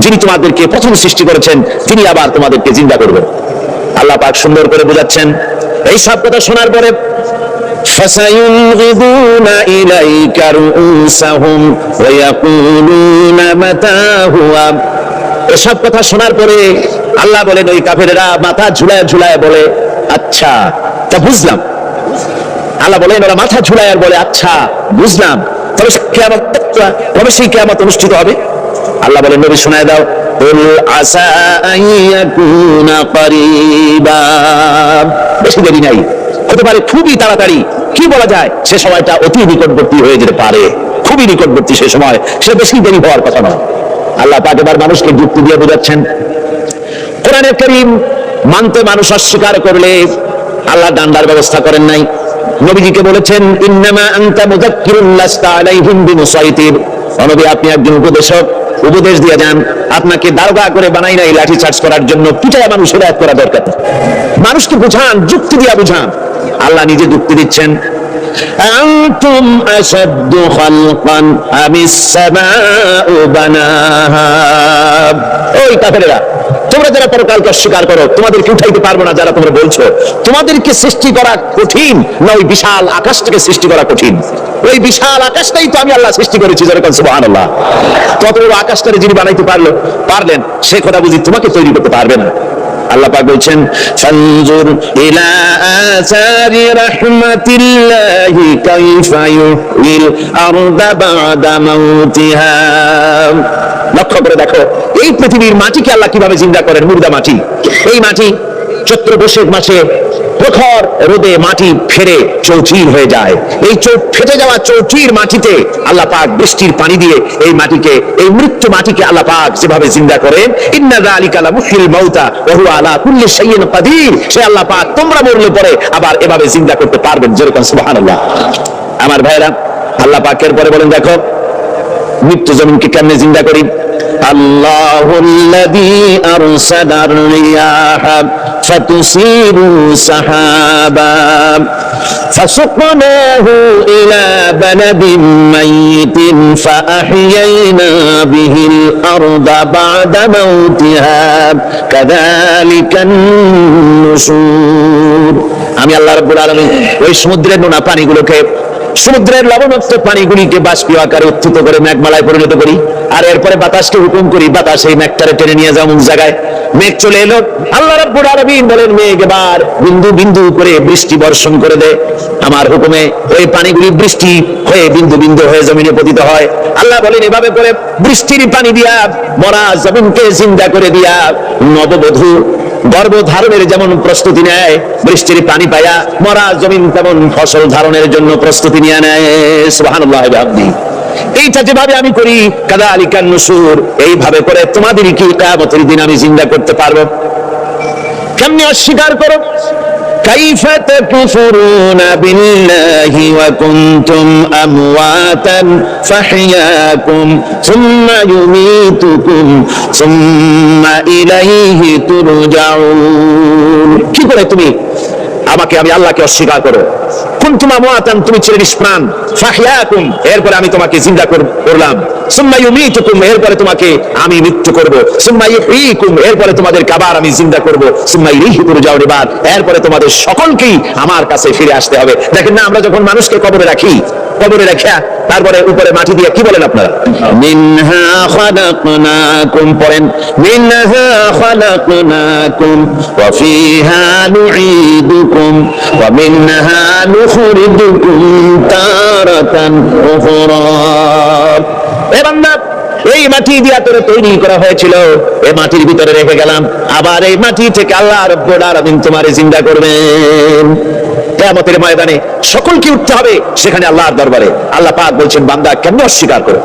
যিনি তোমাদেরকে প্রথম সৃষ্টি করেছেন তিনি আবার তোমাদেরকে জিন্দা করবেন। আল্লাহ পাক সুন্দর করে বোঝাচ্ছেন। এই সব কথা শোনার পরে ফাসায়ুনগিদুনা ইলাইকা রুউসাহুম ওয়া ইয়াকুলুনা মাতা হুয়া। এসব কথা শোনার পরে আল্লাহ বলেন ওই কাফেরেরা মাথা ঝুলায় ঝুলায় বলে আচ্ছা তা বুঝলাম। আল্লাহ বলেন ওরা মাথা ঝুলায় আর বলে আচ্ছা বুঝলাম, তবে কবে সেই কিয়ামত অনুষ্ঠিত হবে? আল্লাহ বলেন নবী শোনায় দাও, কুল আসা আন ইয়াকুনা করিবা। বেশি দেরি নাই, হতে পারে খুবই তাড়াতাড়ি। কি বলা যায়, সে সময়টা অতি নিকটবর্তী হয়ে যেতে পারে, খুবই নিকটবর্তী সে সময়, সে বেশি দেরি হওয়ার কথা নয়। আল্লাহ পাক এবার মানুষকে যুক্তি দিয়ে বোঝাচ্ছেন। কোরআনে কারীম মানতে মানুষ অস্বীকার করলে আল্লাহ ডান্ডার ব্যবস্থা করেন নাই। নবীজিকে বলেছেন ইন্নামা আনতা মুযাক্কিরুন লাস্তা আলাইহিম বিমুসাইতির। নবী আপনি একজন উপদেশক, উপদেশ দিয়ে যান, আপনাকে দারোগা করে বানাই নাই লাঠি চার্জ করার জন্য, পিটায় মানুষ হেদায়েত করা দরকার। মানুষকে বুঝান, যুক্তি দিয়ে বুঝান। আল্লাহ নিজে যুক্তি দিচ্ছেন, আনতুম আশাদ্দু খালকান আমিস সামাউ বানাহা। ওই কাফেরেরা, তোমরা যারা পরকালকে অস্বীকার করো, তোমাদেরকে উঠাইতে পারবো না যারা তোমরা বলছো, তোমাদেরকে সৃষ্টি করা কঠিন না ওই বিশাল আকাশটাকে সৃষ্টি করা কঠিন? ওই বিশাল আকাশটাই তো আমি আল্লাহ সৃষ্টি করেছি, যেরকম সুবহানাল্লাহ। তত বড় আকাশটারে যিনি বানাইতে পারলেন, সে কথা বুঝি তোমাকে তৈরি করতে পারবে না? আল্লাহ পাক বলছেন ফানজুর ইলা আসারি রাহমাতিল্লাহি কাইফা ইউহিল আরদা বাদা মাউতিহা। লক্ষ্য করে দেখো এই পৃথিবীর মাটিকে আল্লাহ কিভাবে জিন্দা করেন, মুর্দা মাটি। এই মাটি চৈত্র বৈশাখ মাসে প্রখর রোদে মাটি ফেরে চৌচির হয়ে যায়। এই ফেটে যাওয়া চৌচির মাটিতে আল্লাহ পাক বৃষ্টির পানি দিয়ে এই মাটিকে, এই মৃত্যু মাটিকে আল্লাহ পাক যেভাবে জিন্দা করেন, ইন্না যালিকা লামুহিল মাউতা ওয়া হুয়া আলা কুল্লি শাইইন কাদির। সে আল্লাহ পাক তোমরা মরলে পরে আবার এভাবে জিন্দা করতে পারবেন, যেরকম সুবহানাল্লাহ। আমার ভাইরা, আল্লাহ পাকের পরে বলেন দেখো মৃত্যু জমিনকে কেমনে জিন্দা করি। আল্লাহুল্লাযী আরসালার রিয়াহা ফাতুসিরু সাহাবা ফাসুকনাহু ইলা বালাদিন মাইতিন ফাআহইয়ানা বিহিল আরদা বা'দা মাউতিহা কাযালিকান নুশুর। আমি আল্লাহ রাব্বুল আলামিন ওই সমুদ্রের নোনা পানিগুলোকে, সমুদ্রের লবণাক্ত পানিগুলিকে বাষ্পীয় আকারে উত্থিত করে মেঘমালায় পরিণত করি, আর এরপরে বাতাসকে হুকুম করি, বাতাস এই মেঘটারে টেনে নিয়ে যাও অমুক জায়গায়। মেঘ চলে এলো, আল্লাহ রাব্বুল আলামিন বলেন মেঘ এবার বিন্দু বিন্দু করে বৃষ্টি বর্ষণ করে দে। আমার হুকুমে ওই পানিগুলি বৃষ্টি হয়ে বিন্দু বিন্দু হয়ে জমিনে পতিত হয়। আল্লাহ বলেন এভাবে করে বৃষ্টির পানি দিয়া মরা জমিনকে জিন্দা করে দিয়া নববধূ গর্ভধারণের যেমন প্রস্তুতি নেয়, বৃষ্টির পানি পায়া মরা জমিন তেমন ফসল ধারণের জন্য প্রস্তুতি নিয়ে নেয়। সুবহানাল্লাহ ওয়া বিহামদিহি। এইটা যেভাবে আমি করি কাযালিকান নুশুর, এইভাবে করে তোমাদের কি কিয়ামতের দিন আমি জিন্দা করতে পারবো? কেমনে অস্বীকার করো? কাইফা তাকফুরুনা বিল্লাহি ওয়া কুনতুম আমওয়াতান ফাহইয়াকুম সুম্মা ইউমীতুকুম সুম্মা ইলাইহি তুরজাউন। কি করে তুমি আমাকে, আমি আল্লাহকে অস্বীকার করো? কুনতুম আমওয়াতান, তুমি ছিলে নিষ্প্রাণ, ফাহইয়াকুম, এরপরে আমি তোমাকে জিন্দা করলাম, সুম্মা ইউমীতুকুম, এরপরে তোমাকে আমি মৃত্যু করব, সুম্মা ইউহয়িকুম, এরপরে তোমাদেরকে আবার আমি জিন্দা করব, সুম্মা ইলাইহি তুরজাউন, এরপরে তোমাদের সকলকেই আমার কাছে ফিরে আসতে হবে। দেখেন না, আমরা যখন মানুষকে কবরে রাখি, কবরে রাখা তারপরে উপরে মাটি দিয়ে কি বলেন আপনারা? মিনহা খালাকনাকুম, পড়েন মিনহা খালাকনাকুম ওয়া ফিহা নুঈদুকুম ওয়া মিনহা নুখরিজুকুম তারাতান উখরা। এ বান্দা, এই মাটি দিয়া তোরে তৈরি করা হয়েছিল, এই মাটির ভিতরে রেখে গেলাম, আবার এই মাটি থেকে আল্লাহ রাব্বুল আলামিন তোমারে জিন্দা করবেন। কিয়ামতের ময়দানে সকলকে উঠতে হবে সেখানে আল্লাহর দরবারে। আল্লাহ পাক বলছেন, বান্দা কেন অস্বীকার করো?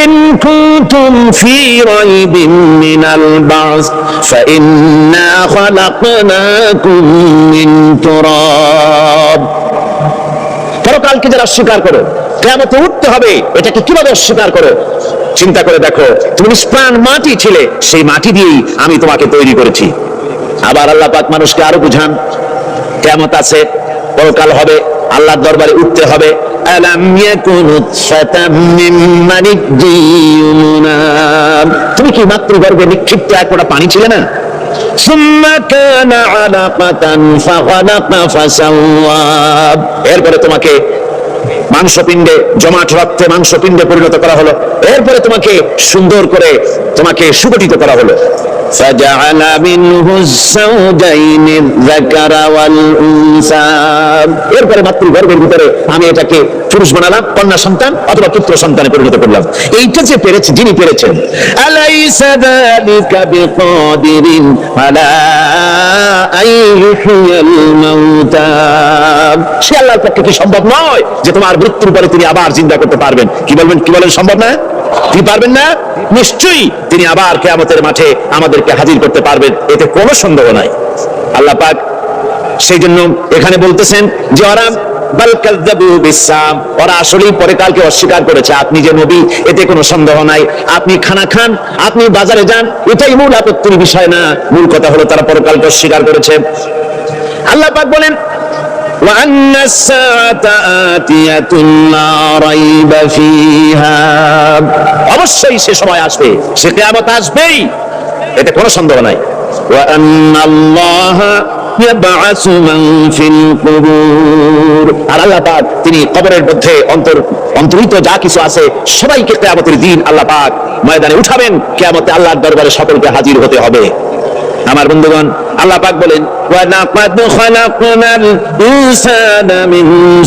ইন কুনতুম ফি রাইবিন মিনাল বাস ফাইন্না খালাকনাকুম মিন তুরাব। পরকালকে যারা অস্বীকার করো, কিয়ামতে উঠতে হবে, এটাকে কিভাবে অস্বীকার করো? চিন্তা করে দেখো, তুমি নিষ্প্রাণ মাটি ছিলে, সেই মাটি দিয়েই আমি তোমাকে তৈরি করেছি। আবার আল্লাহ পাক মানুষকে আরো বুঝান, কিয়ামত আছে, পরকাল হবে, আল্লাহর দরবারে উঠতে হবে। আলাম ইয়াকুনু ফাতাম মিন মানিজ্জি ইউমনা, তুমি কি মাতৃগর্ভে নিক্ষিপ্ত এক ফোঁটা পানি ছিলে না? সুম্মা কানা আলাকাতান ফাখালাকা ফাসাওয়া, এরপরে তোমাকে মাংসপিণ্ডে, জমাট রক্তে মাংসপিণ্ডে পরিণত করা হলো, এরপরে তোমাকে সুন্দর করে তোমাকে সুগঠিত করা হলো। فجعل منه الزوجين الذكر والأنثى, এরপরে মাতৃগর্ভের ভিতরে আমি এটাকে পুরুষ বানালাম, কন্যা সন্তান অথবা পুত্র সন্তানে পরিণত করলাম। এইটা যে পেরেছে, যিনি পেরেছেন, আলাইসা যালিকা বিকাদিরিন আলা আইয়ুহিয়াল মাউতা, সে আল্লাহর পক্ষে কি সম্ভব নয় যে তোমার মৃত্যুর পরে তিনি আবার জিন্দা করতে পারবেন? কি বলবেন, কি বলেন, সম্ভব না? কি পারবেন না? নিশ্চয়ই তিনি আবার কিয়ামতের মাঠে আমাদেরকে হাজির করতে পারবেন, এতে কোনো সন্দেহ নাই। আল্লাহ পাক সেই জন্য এখানে বলতেছেন যে ওরা বাল কাযযাবু বিসসাম, ওরা আসলেই পরকালকে অস্বীকার করেছে। আপনি যে নবী, এতে কোনো সন্দেহ নাই। আপনি খানা খান, আপনি বাজারে যান, এটাই মূল আপত্তির বিষয় না। মূল কথা হলো তারা পরকালকে অস্বীকার করেছে। আল্লাহ পাক বলেন, وأن الساعة آتية لا ريب فيها, অবশ্যই সে সময় আসবে, সে কিয়ামত আসবেই, এতে কোনো সন্দেহ নাই। وأن الله يبعث من في القبور, আর আল্লাহ পাক তিনি কবরের মধ্যে অন্তর্হিত যা কিছু আছে সবাইকে কিয়ামতের দিন আল্লাহ পাক ময়দানে উঠাবেন। কিয়ামতে আল্লাহর দরবারে সকলকে হাজির হতে হবে। আমার বন্ধুগণ, আল্লাহ পাক বলেন, ওয়া লাকাদ খালাকনাল ইনসানা মিন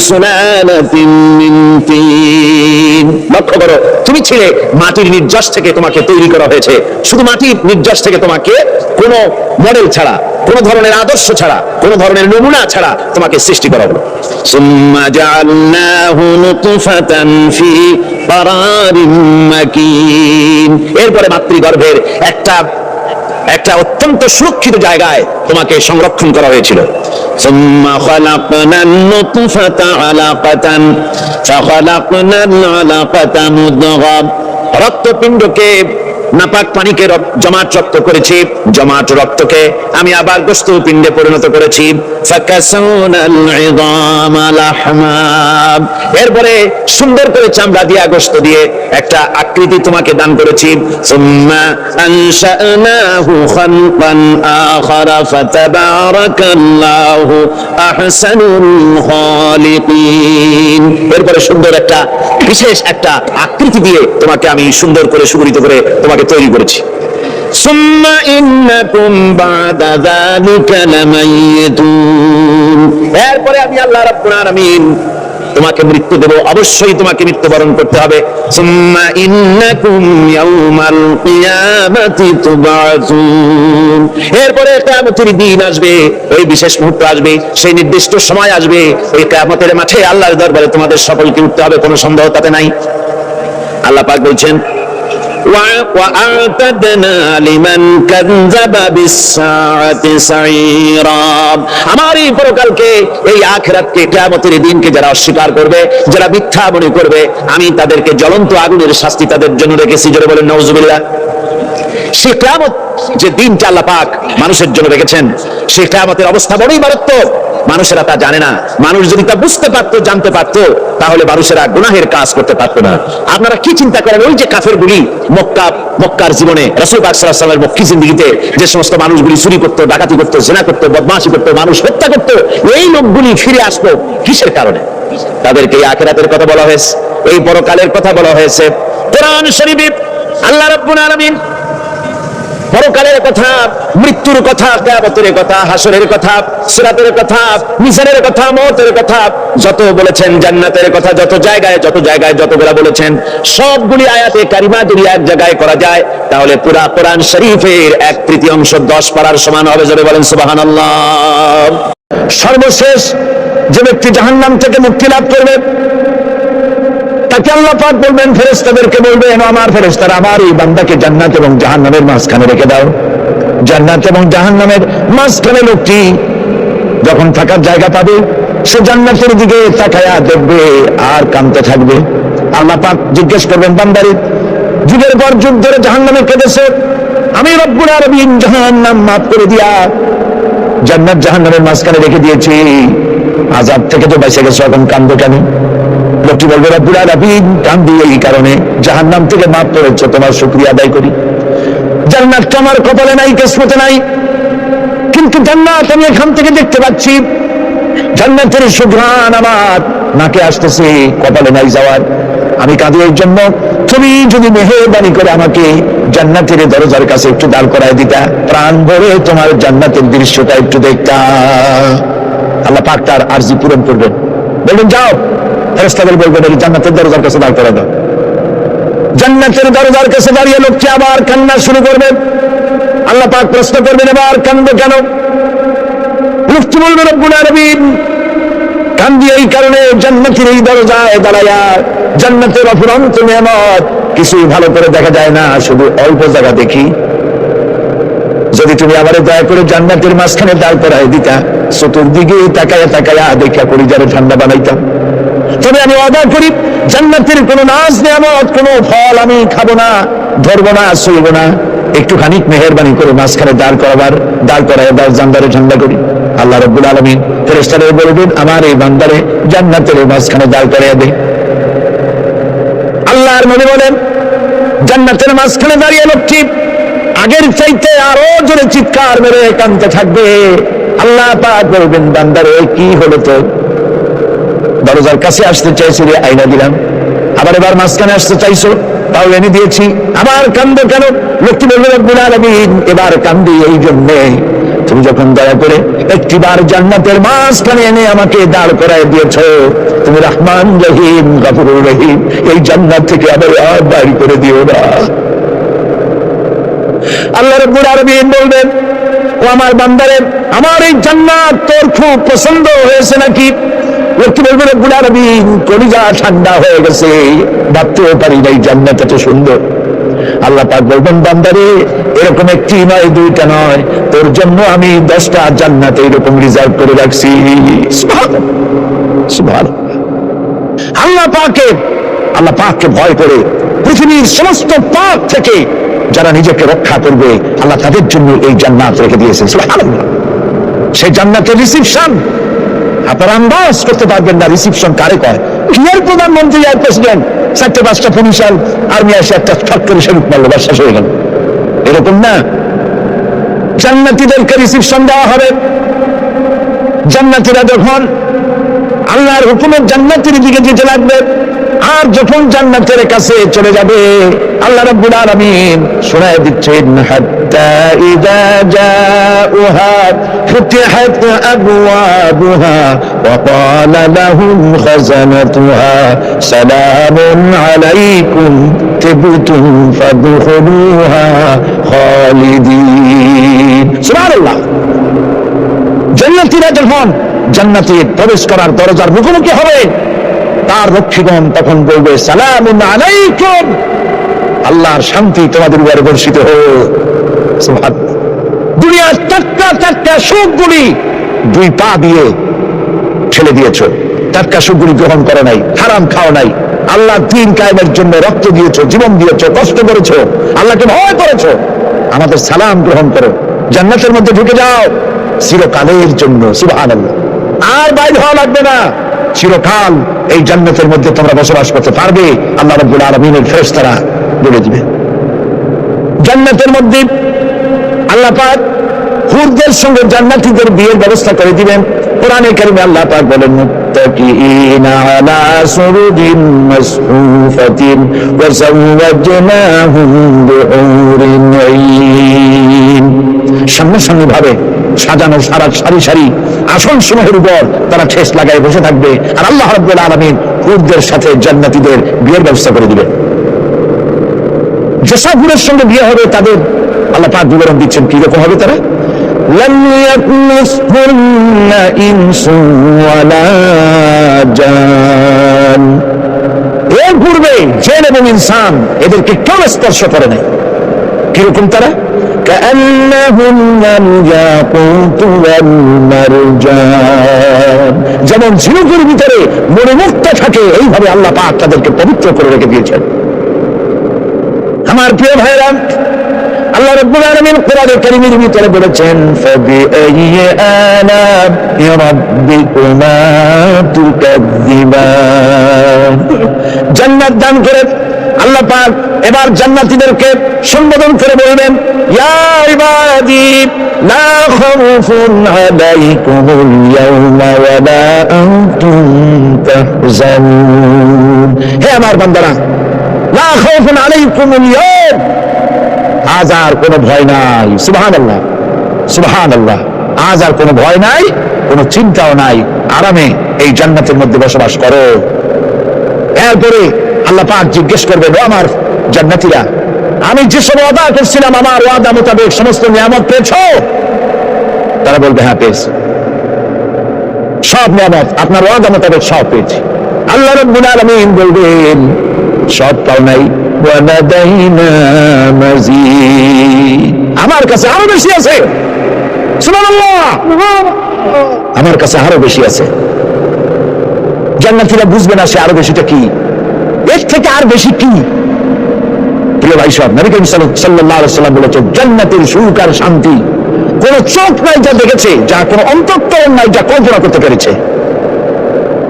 সুলালাতিন মিন তিন, লক্ষ্য করো, তুমি ছিলে মাটির নির্যাস থেকে তোমাকে তৈরি করা হয়েছে। শুধু মাটির নির্যাস থেকে তোমাকে কোনো মডেল ছাড়া, কোনো ধরনের আদর্শ ছাড়া, কোনো ধরনের নমুনা ছাড়া তোমাকে সৃষ্টি করা হলো। সুম্মা জাআলনাহু নুতফাতান ফি কারারিন মাকিন, এরপরে মাতৃগর্ভের একটা অত্যন্ত সুরক্ষিত জায়গায় তোমাকে সংরক্ষণ করা হয়েছিল। সুম্মা খালাকনান নুতফাতা আলাকাতান ফাখালাকনাল আলাকাতা মুদগা, রক্তপিণ্ডকে, নাপাক পানিকে জমাট রক্ত করেছি, জমাট রক্তকে আমি আবার গোশত পিণ্ডে পরিণত করেছি। ফাকাসাউনাল ইযামা লাহমা, এরপরে সুন্দর করে চামড়া দিয়ে, গোশত দিয়ে একটা আকৃতি তোমাকে দান করেছি। সুম্মা আনশানাহু খালকান আখারা ফাতাবারাকাল্লাহু আহসানুল খালিকিন, এরপরে সুন্দর একটা বিশেষ একটা আকৃতি দিয়ে তোমাকে আমি সুন্দর করে সুগঠিত করে তোমাকে তৈরি করেছি। সুম্মা ইন্নাকুম বাদা যালিকা লামাইয়িতুন, এরপরে আমি আল্লাহ রাব্বুল আলামিন তোমাকে মৃত্যু দেব, অবশ্যই তোমাকে মৃত্যুবরণ করতে হবে। সুম্মা ইন্নাকুম ইয়াউমাল কিয়ামাতি তুবআসুন, এরপরে কিয়ামতের দিন আসবে, ওই বিশেষ মুহূর্ত আসবে, সেই নির্দিষ্ট সময় আসবে, ওই কিয়ামতের মাঠে আল্লাহর দরবারে তোমাদের সকলকে উঠতে হবে, কোনো সন্দেহ তাতে নাই। আল্লাহ পাক বলছেন وَأَعْتَدْنَا لِمَنْ كَذَّبَ بِالسَّاعَةِ سَعِيرًا। আমার এই পরকালকে, এই আখিরাতকে, কিয়ামতের দিনকে যারা অস্বীকার করবে, যারা মিথ্যা মনে করবে, আমি তাদেরকে জ্বলন্ত আগুনের শাস্তি তাদের জন্য রেখেছি। জোরে বলেন নাউজুবিল্লাহ। সেই কিয়ামত যে দিনটা আল্লাহ পাক মানুষের জন্য রেখেছেন, সেই কিয়ামতের অবস্থা বড়ই মারাত্মক। মানুষেরা তা জানে না। মানুষ যদি তা বুঝতে পারতো, জানতে পারতো, তাহলে মানুষেরা গুনাহের কাজ করতে পারতো না। আপনারা কি চিন্তা করেন, ওই যে কাফেরগুলি মক্কার জীবনে রাসূল পাক সাল্লাল্লাহু আলাইহি ওয়াসাল্লামের মক্কি জিন্দেগিতে যে সমস্ত মানুষগুলি চুরি করতো, ডাকাতি করতো, জিনা করতো, বদমাশি করতো, মানুষ হত্যা করতো, এই লোকগুলি ফিরে আসতো কিসের কারণে? তাদেরকে এই আখিরাতের কথা বলা হয়েছে, এই পরকালের কথা বলা হয়েছে। কোরআন শরীফে আল্লাহ রাব্বুল আলামিন পরকালের কথা, মৃত্যুর কথা, কিয়ামতের কথা, হাসরের কথা, সিরাতের কথা, মিজানের কথা, মওতের কথা যত বলেছেন, জান্নাতের কথা যত জায়গায় যতগুলা বলেছেন, সবগুলি আয়াতে কারিমা যদি এক জায়গায় করা যায়, তাহলে পুরা কোরআন শরীফের 1/3 10 পারার সমান হবে। জোরে বলেন সুবহানাল্লাহ। সর্বশেষ যে ব্যক্তি জাহান্নাম থেকে মুক্তি লাভ করবে, তাকে আল্লাহ পাক বলবেন, ফেরেশতাদেরকে বলবেন, আমার ফেরেশতারা আমার এই বান্দাকে জান্নাত এবং জাহান্নামের মাঝখানে রেখে দাও। জান্নাত এবং জাহান্নামের মাঝখানে লোকটি যখন থাকার জায়গা পাবে, সে জান্নাতের দিকে তাকায়া দেখবে আর কাঁদতে থাকবে। আল্লাহ পাক জিজ্ঞেস করবেন, বান্দারে যুগের পর যুগ ধরে জাহান্নামে কেঁদেছে, আমি রব্বুল আলামিন জাহান্নাম মাফ করে দিয়া জান্নাত জাহান্নামের মাঝখানে রেখে দিয়েছি, আযাব থেকে তো বেঁচে গেছো, এখন কাঁদো কেন? লোকটি বলবে, রব্বুল আলামিন কান্দি এই কারণে, জাহান্নাম থেকে মাফ করেছো, তোমার শুকরিয়া আদায় করি। জান্নাত তো আমার কপালে নাই, কিসমতে নাই, কিন্তু জান্নাত আমি এখান থেকে দেখতে পাচ্ছি, জান্নাতের সুঘ্রাণ আমার নাকে আসতেছে, কপালে নাই যাওয়ার। আমি কাঁদি এই জন্য, তুমি যদি মেহেরবানি করে আমাকে জান্নাতের দরজার কাছে একটু দাঁড় করায় দিতা, প্রাণ ভরে তোমার জান্নাতের দৃশ্যটা একটু দেখতা। আল্লাহ পাক তার আরজি পূরণ করবেন, বলবেন যাও। ফেরেশতাদের বলবেন, জান্নাতের দরজার কাছে দাঁড় করা দাও। জান্নাতের দরজার কাছে দাঁড়িয়ে লোকটি আবার কান্না শুরু করবে। আল্লাহ পাক প্রশ্ন করবেন, এবার কান্দো কেন? লোকটি বলবে, রব্বুল আলামিন কান্দি এই কারণে, জান্নাতের এই দরজায় দাঁড়ায়া জান্নাতের অফুরন্ত নিয়ামত কিছুই ভালো করে দেখা যায় না, শুধু অল্প জায়গা দেখি। যদি তুমি আমারে দয়া করে জান্নাতের মাঝখানে দাঁড় করায় দিতা, চতুর্দিকে তাকায়া তাকায়া দেখা করি যারা ঠান্ডা বানাইতাম। তবে আমি ওয়াদা করি, জান্নাতের কোন নাজ নিয়ামত, কোন ফল আমি খাবো না, ধরবো না, ছুঁইব না। একটুখানি মেহেরবানি করে মাঝখানে দাঁড় করায় দাও, জান্নারে ঠান্ডা করি। আল্লাহ রাব্বুল আলামিন ফেরেশতাদের বলবেন, আমার এই বান্দারে জান্নাতের মাঝখানে দাঁড় করাইয়া দে। আল্লাহর নবী বলেন, জান্নাতের মাঝখানে দাঁড়িয়ে লোকটি আগের চাইতে আরো জোরে চিৎকার মেরে কাঁদতে থাকবে। আল্লাহ পাক বলবেন, বান্দারে কি হলো তো? দরজার কাছে আসতে চাইছো, আইনা দিলাম। আবার এবার মাঝখানে আসতে চাইছো, তাও এনে দিয়েছি। আবার কান্দো কেন? লোকটি বলবে, রব্বুল আলামিন এবার কান্দি এই জন্যে, তুমি যখন দয়া করে একটিবার জান্নাতের মাঝখানে এনে আমাকে দাঁড় করায় দিয়েছো, তুমি রহমান রহিম গফুরুর রহিম, এই জান্নাত থেকে আবার বাইর করে দিও না। আল্লাহ রাব্বুল আলামিন বলবেন, ও আমার বান্দারে, আমার এই জান্নাত তোর খুব পছন্দ হয়েছে নাকি? লোকটি বলবে, রব্বুল আলামিন কলিজা ঠান্ডা হয়ে গেছে, ভাবতেও পারি না এই জান্নাত এত সুন্দর। আল্লাহ পাক বলবেন, বান্দারে এরকম একটি নয়, দুইটা নয়, তোর জন্য আমি 10টা জান্নাত এরকম রিজার্ভ করে রাখছি। সুবহানাল্লাহ, সুবহানাল্লাহ। আল্লাহ পাককে ভয় করে পৃথিবীর সমস্ত পাপ থেকে যারা নিজেকে রক্ষা করবে, আল্লাহ তাদের জন্য এই জান্নাত রেখে দিয়েছেন। সুবহানাল্লাহ। সেই জান্নাতের রিসিপশন আপনারা আন্দাজ করতে পারবেন না, রিসিপশন কারে কয়। কি এর প্রধানমন্ত্রী আর প্রেসিডেন্ট 4-5টা পুলিশ আর্মি আসে একটা ছট করে শরীফ মারলো, বাস শেষ হয়ে গেল, এরকম না। জান্নাতীদেরকে রিসিপশন দেওয়া হবে। জান্নাতীরা যখন আল্লাহর হুকুমের জান্নাতের দিকে যেতে লাগবে, আর যখন জান্নাতের কাছে চলে যাবে, আল্লাহ রাব্বুল আলামিন শোনায় দিচ্ছেন, হাত্তা ইযা জাউহা ফুতিহাত আবওয়াবুহা ওয়া ক্বালা লাহুম খাযানাতুহা সালামুন আলাইকুম তিবতুম ফাদখুলুহা খালিদিন। সুবহানাল্লাহ। জান্নাতীরা যখন জান্নাতে প্রবেশ করার দরজার মুখোমুখি হবে, তার রক্ষীগণ তখন বলবে সালামুন আলাইকুম, আল্লাহর শান্তি তোমাদের উপরে বর্ষিত হোক। সুবহানাল্লাহ। দুনিয়ার টাটকা সুখগুলি দুই পা দিয়ে ঠেলে দিয়েছো, টাটকা সুখগুলি গ্রহণ করো নাই, হারাম খাও নাই, আল্লাহ দ্বীন কায়েমের জন্য রক্ত দিয়েছো, জীবন দিয়েছো, কষ্ট করেছো, আল্লাহকে ভয় করেছো। আমাদের সালাম গ্রহণ করো, জান্নাতের মধ্যে ঢুকে যাও চিরকালের জন্য। সুবহানাল্লাহ। আর বাইরে হওয়া লাগবে না, চিরকাল এই জান্নাতের মধ্যে তোমরা বসবাস করতে পারবে। আল্লাহ রাব্বুল আলামিনের ফেরেশতারা বলে দিবে। জান্নাতের মধ্যে আল্লাহ পাক হুরদের সঙ্গে জান্নাতীদের বিয়ের ব্যবস্থা করে দিবেন। কোরআনে কারিমে আল্লাহ পাক বলেন মুত্তাকিইনা আলা সুরুরিন মাসফুফাতিন ওয়া যাওয়াজনাহুম বিহুরিন আইন। সামনাসামনি ভাবে সাজানো সারি সারি আসন সমূহের উপর তারা ঠেস লাগায় বসে থাকবে, আর আল্লাহ রাব্বুল আলামিন হুরদের সাথে জান্নাতীদের বিয়ের ব্যবস্থা করে দিবেন। যেসব হুরের সঙ্গে বিয়ে হবে তাদের আল্লাহ পাক বিবরণ দিচ্ছেন কি রকম হবে তারা। লাম ইয়াতমিসহুন্না ইনসুন ওয়ালা জান। এর পূর্বে জিন এবং ইনসান এদেরকে কেউ স্পর্শ করে নাই। কিরকম তারা? কাআন্নাহুন্নাল ইয়াকুতু ওয়াল মারজান। যেমন ঝিনুকের ভিতরে মণিমুক্তা থাকে, এইভাবে আল্লাহ পাক তাদেরকে পবিত্র করে রেখে দিয়েছেন। আমার প্রিয় ভাইরা, আল্লাহ রাব্বুল আলামিন কোরআনে কারীমের ভিতরে বলেছেন ফাবিআইয়ি আলা'i রাব্বিকুমা তুকাযযিবান। জান্নাত দান করে আল্লাহ পাক এবার জান্নাতীদেরকে সম্বোধন করে বলবেন ইয়া ইবাদি লা খাউফুন আলাইকুমুল ইয়াওমা ওয়া লা আনতুম তাহজানুন। হে আমার বান্দারা, লা খাউফুন আলাইকুমুল ইয়াওম, আজ আর কোনো ভয় নাই। সুবহানাল্লাহ, সুবহানাল্লাহ। আজ আর কোনো ভয় নাই, কোনো চিন্তাও নাই, আরামে এই জান্নাতের মধ্যে বসবাস করো। এরপরে আল্লাহ পাক জিজ্ঞেস করবেন ও আমার জান্নাতীরা, আমি যেসব ওয়াদা করছিলাম আমার ওয়াদা মোতাবেক সমস্ত নিয়ামত পেয়েছো? তারা বলবে হ্যাঁ পেয়েছি, সব নিয়ামত আপনার ওয়াদা মোতাবেক সব পেয়েছি। আল্লাহ রাব্বুল আলামিন বলবেন সব পাও নাই, ওয়ালাদাইনা মাজিদ, আমার কাছে আরো বেশি আছে। সুবহানাল্লাহ, আমার কাছে আরো বেশি আছে। জান্নাতীরা বুঝবে না সে আরো বেশিটা কি, এর থেকে আর বেশি কি। প্রিয় ভাই সব, নবী করিম সাল্লাল্লাহু আলাইহি ওয়াসাল্লাম বলেছেন জান্নাতের সুখ আর শান্তি কোন চোখ নাই যা দেখেছে, যা কোন অন্তঃকরণ নাই যা কল্পনা করতে পেরেছে।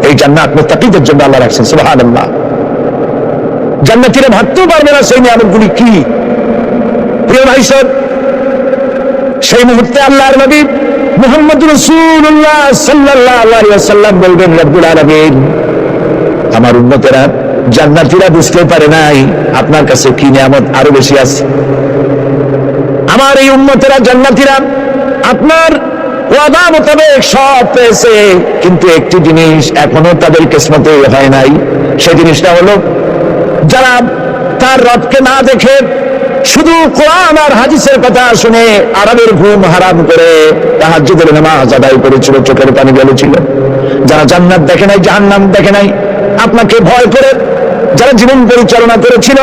এই জান্নাত মুত্তাকিদের জন্য আল্লাহ রাখছেন। সুবহানাল্লাহ। জান্নাতীরা ভাবতেও পারবে না সেই নিয়ামতগুলি কি। প্রিয় ভাই সব, সেই মুহূর্তে আল্লাহর নবী মুহাম্মদ রাসূলুল্লাহ সাল্লাল্লাহু আলাইহি ওয়াসাল্লাম বলবেন রব্বুল আলামিন আমার উম্মতেরা জান্নাতীরা বুঝতে পারে নাই আপনার কাছে কি নিয়ামত আরো বেশি আছে। আমার এই উম্মতেরা জান্নাতীরা আপনার ওয়াদা মোতাবেক সব পেয়েছে, কিন্তু একটি জিনিস এখনো তাদের কিসমতে হয় নাই। সেই জিনিসটা হলো যারা তার রবকে না দেখে শুধু কোরআন আর হাদিসের কথা শুনে আরামের ঘুম হারাম করে তাহাজ্জুদের নামাজ আদায় করেছিল, চোখের পানি ফেলেছিল। যারা জান্নাত দেখে নাই, জাহান্নাম দেখে নাই, আপনাকে ভয় করে যারা জীবন পরিচালনা করেছিল,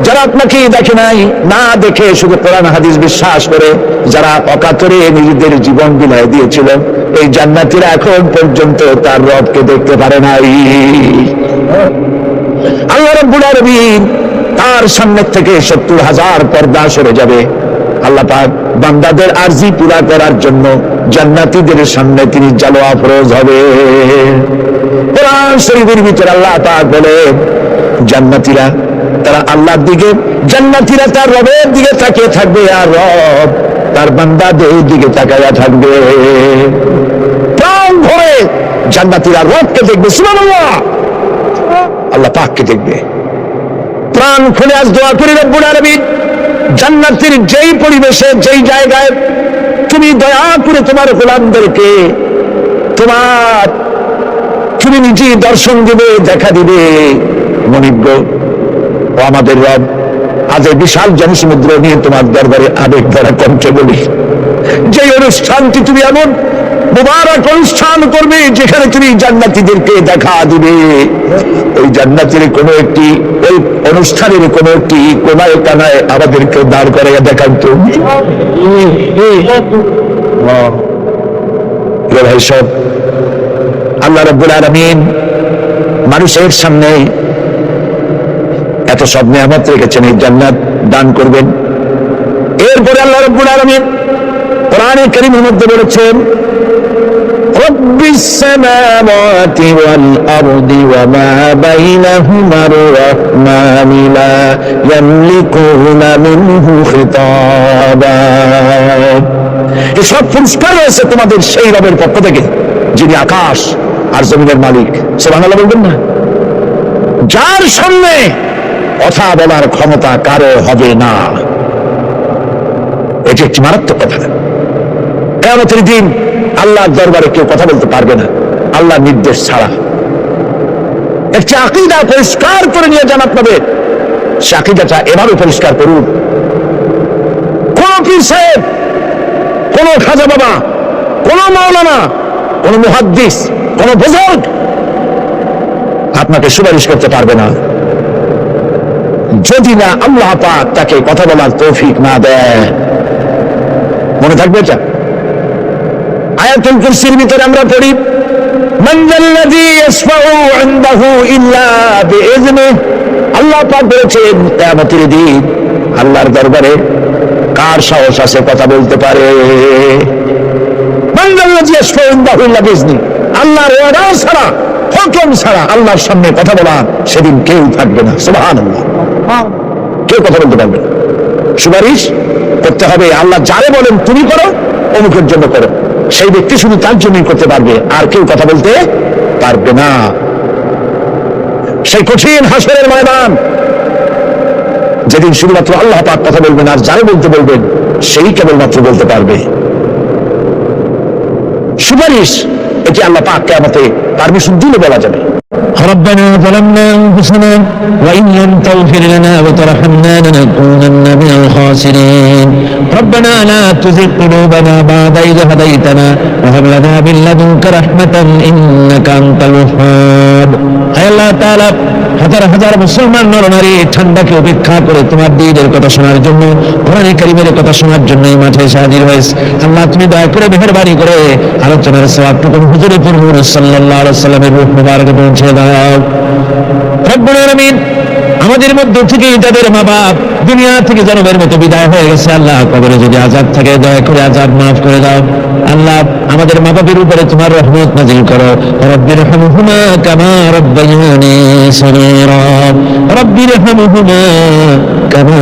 যারা আপনাকে দেখে নাই, না দেখে শুধু কোরআন হাদিস বিশ্বাস করে যারা অকাতরে নিজেদের জীবন বিলিয়ে দিয়েছিল, এই জান্নাতীরা এখন পর্যন্ত তার রবকে দেখতে পারে নাই। আল্লাহ রাব্বুল আলামিন তার সামনে থেকে ৭০,০০০ পর্দা সরে যাবে। আল্লাহ পাক বান্দাদের আরজি পুরা করার জন্য জান্নাতীদের সামনে তিনি জালোয়া ফরজ হবে। কোরআন শরীফের ভিতরে আল্লাহ পাক বলে জান্নাতীরা তারা আল্লাহর দিকে, জান্নাতীরা তার রবের দিকে তাকিয়ে থাকবে, আর রব তার বান্দাদের দিকে তাকায়া থাকবে। প্রাণ ভরে জান্নাতীরা রবকে দেখবে। সুবহানাল্লাহ, আল্লাহ পাককে দেখবে। প্রাণ খুলে আজ দোয়া করি রব্বুল আলামিন জান্নাতের যেই পরিবেশে যেই জায়গায় তুমি দয়া করে তোমার গোলামদেরকে তুমি নিজে দর্শন দিবে, দেখা দিবে। মনিব ও আমাদের রব, আজ এই বিশাল জনসমুদ্র নিয়ে তোমার দরবারে আবেগ ভরা কণ্ঠে বলি, যে অনুষ্ঠানটি তুমি এমন মুবারক অনুষ্ঠান করবে যেখানে তুমি জান্নাতীদেরকে দেখা দিবে। ওই জান্নাতের কোনো একটি, ওই অনুষ্ঠানের কোনো একটি কোনায় কানায় আমাদেরকে দাঁড় করাইয়া দেখান তো। ভাই সব আল্লাহ রাব্বুল আলামিন মানুষের সামনে এত সব নিয়ামত রেখেছেন, এই জান্নাত দান করবেন। এরপরে আল্লাহ রাব্বুল আলামিন কোরআনে কারীমের মধ্যে বলেছেন, রব্বিস সামাওয়াতি ওয়াল আরদি ওয়া মা বাইনাহুমার রাহমানি লা ইয়ামলিকুনা মিনহু খিতাবা। এসব পুরস্কার রয়েছে তোমাদের সেই রবের পক্ষ থেকে যিনি আকাশ আর জমিনের মালিক। সুবহানাল্লাহ বলবেন না? যার সামনে কথা বলার ক্ষমতা কারো হবে না। এটি একটি মারাত্মক কথা। কিয়ামতের দিন আল্লাহর দরবারে কেউ কথা বলতে পারবে না আল্লাহর নির্দেশ ছাড়া। একটি আকীদা পরিষ্কার করে নিয়ে যান আপনাদের। সে আকীদাটা এভাবে পরিষ্কার করুন, কোন পীর সাহেব, কোন খাজা বাবা, কোন মাওলানা, কোন মুহাদ্দিস, কোন বুজুর্গ আপনাকে সুপারিশ করতে পারবে না যদি না আল্লাহ পাক তাকে কথা বলার তৌফিক না দেয়। মনে থাকবে এটা। আয়াতুল কুরসির ভিতরে আমরা পড়ি, মান যাল্লাযী ইয়াশফাউ ইনদাহু ইল্লা বিইযনিহি। আল্লাহ পাক বলেছেন কিয়ামতের দিন আল্লাহর দরবারে কার সাহস আছে কথা বলতে পারে? মান যাল্লাযী ইয়াশফাউ ইনদাহু ইল্লা বিইযনিহি। আল্লাহর অর্ডার ছাড়া, হুকুম ছাড়া আল্লাহর সামনে কথা বলা সেদিন কেউ থাকবে না। সুবহানাল্লাহ। কেউ কথা বলতে পারবে না। সুপারিশ করতে হবে আল্লাহ যারে বলেন তুমি করো, অমুকের জন্য করো, সেই ব্যক্তি শুধু তার জন্যই করতে পারবে, আর কেউ কথা বলতে পারবে না। সেই কঠিন হাসরের ময়দান যেদিন শুধুমাত্র আল্লাহ পাক কথা বলবেন, আর যারে বলতে বলবেন সেই কেবলমাত্র বলতে পারবে। সুপারিশ এটি আল্লাহ পাক কিয়ামতে পারমিশন দিলে বলা যাবে। ربنا ظلمنا أنفسنا وإن لم تغفر لنا وترحمنا لنكونن من الخاسرين ربنا لا تزغ قلوبنا بعد إذ هديتنا وهب لنا من لدنك رحمة إنك أنت الوهاب। হে আল্লাহ তাআলা, হাজার হাজার মুসলমান নরনারী ঠান্ডাকে উপেক্ষা করে তোমার দ্বীনের কথা শোনার জন্য, কোরআনে কারীমের কথা শোনার জন্য এই মাঠে হাজির হয়েছে। আল্লাহ তুমি দয়া করে মেহেরবানি করে আলোচনার সওয়াবটুকু হুজুরে পূর্ণ সাল্লাল্লাহু আলাইহি ওয়াসাল্লামের রূহ মুবারকে পৌঁছে দাও। রব্বুল আলামিন, আমাদের মধ্য থেকে যাদের মা বাপ দুনিয়া থেকে জনমের মতো বিদায় হয়ে গেছে, আল্লাহ কবরে যদি আযাব থাকে দয়া করে আযাব মাফ করে দাও। আল্লাহ আমাদের মা বাপের উপরে তোমার রহমত নাযিল করো। রব্বিরহামহুমা কামা রব্বায়ানি সগীরা। রব্বিরহামহুমা কামা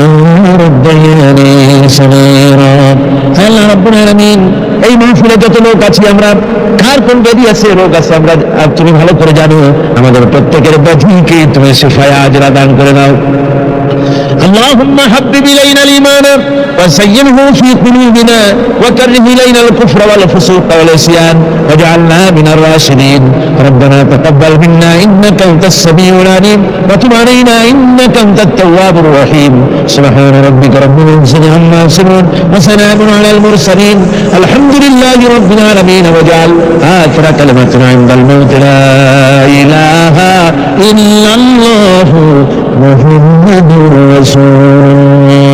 রব্বায়ানি সগীরা। আল্লাহ রাব্বুল আলামিন, এই মাহফিলে যত লোক আছি আমরা, কার কোন ব্যাধি আছে, রোগ আছে, আমরা তুমি ভালো করে জানো। আমাদের প্রত্যেকের ব্যাধিকে তুমি শিফায়ে আজরা দান করে দাও। اللهم حبب إلينا الإيمان وزينه في قلوبنا وكره إلينا الكفر والفسوق والعصيان واجعلنا من الراشدين ربنا تقبل منا إنك أنت السميع العليم وتب علينا إنك أنت التواب الرحيم سبحان ربك رب العزة عما يصفون وسلام على المرسلين الحمد لله رب العالمين واجعل آخر كلمتنا عند الموت لا إله إلا الله محمد رسول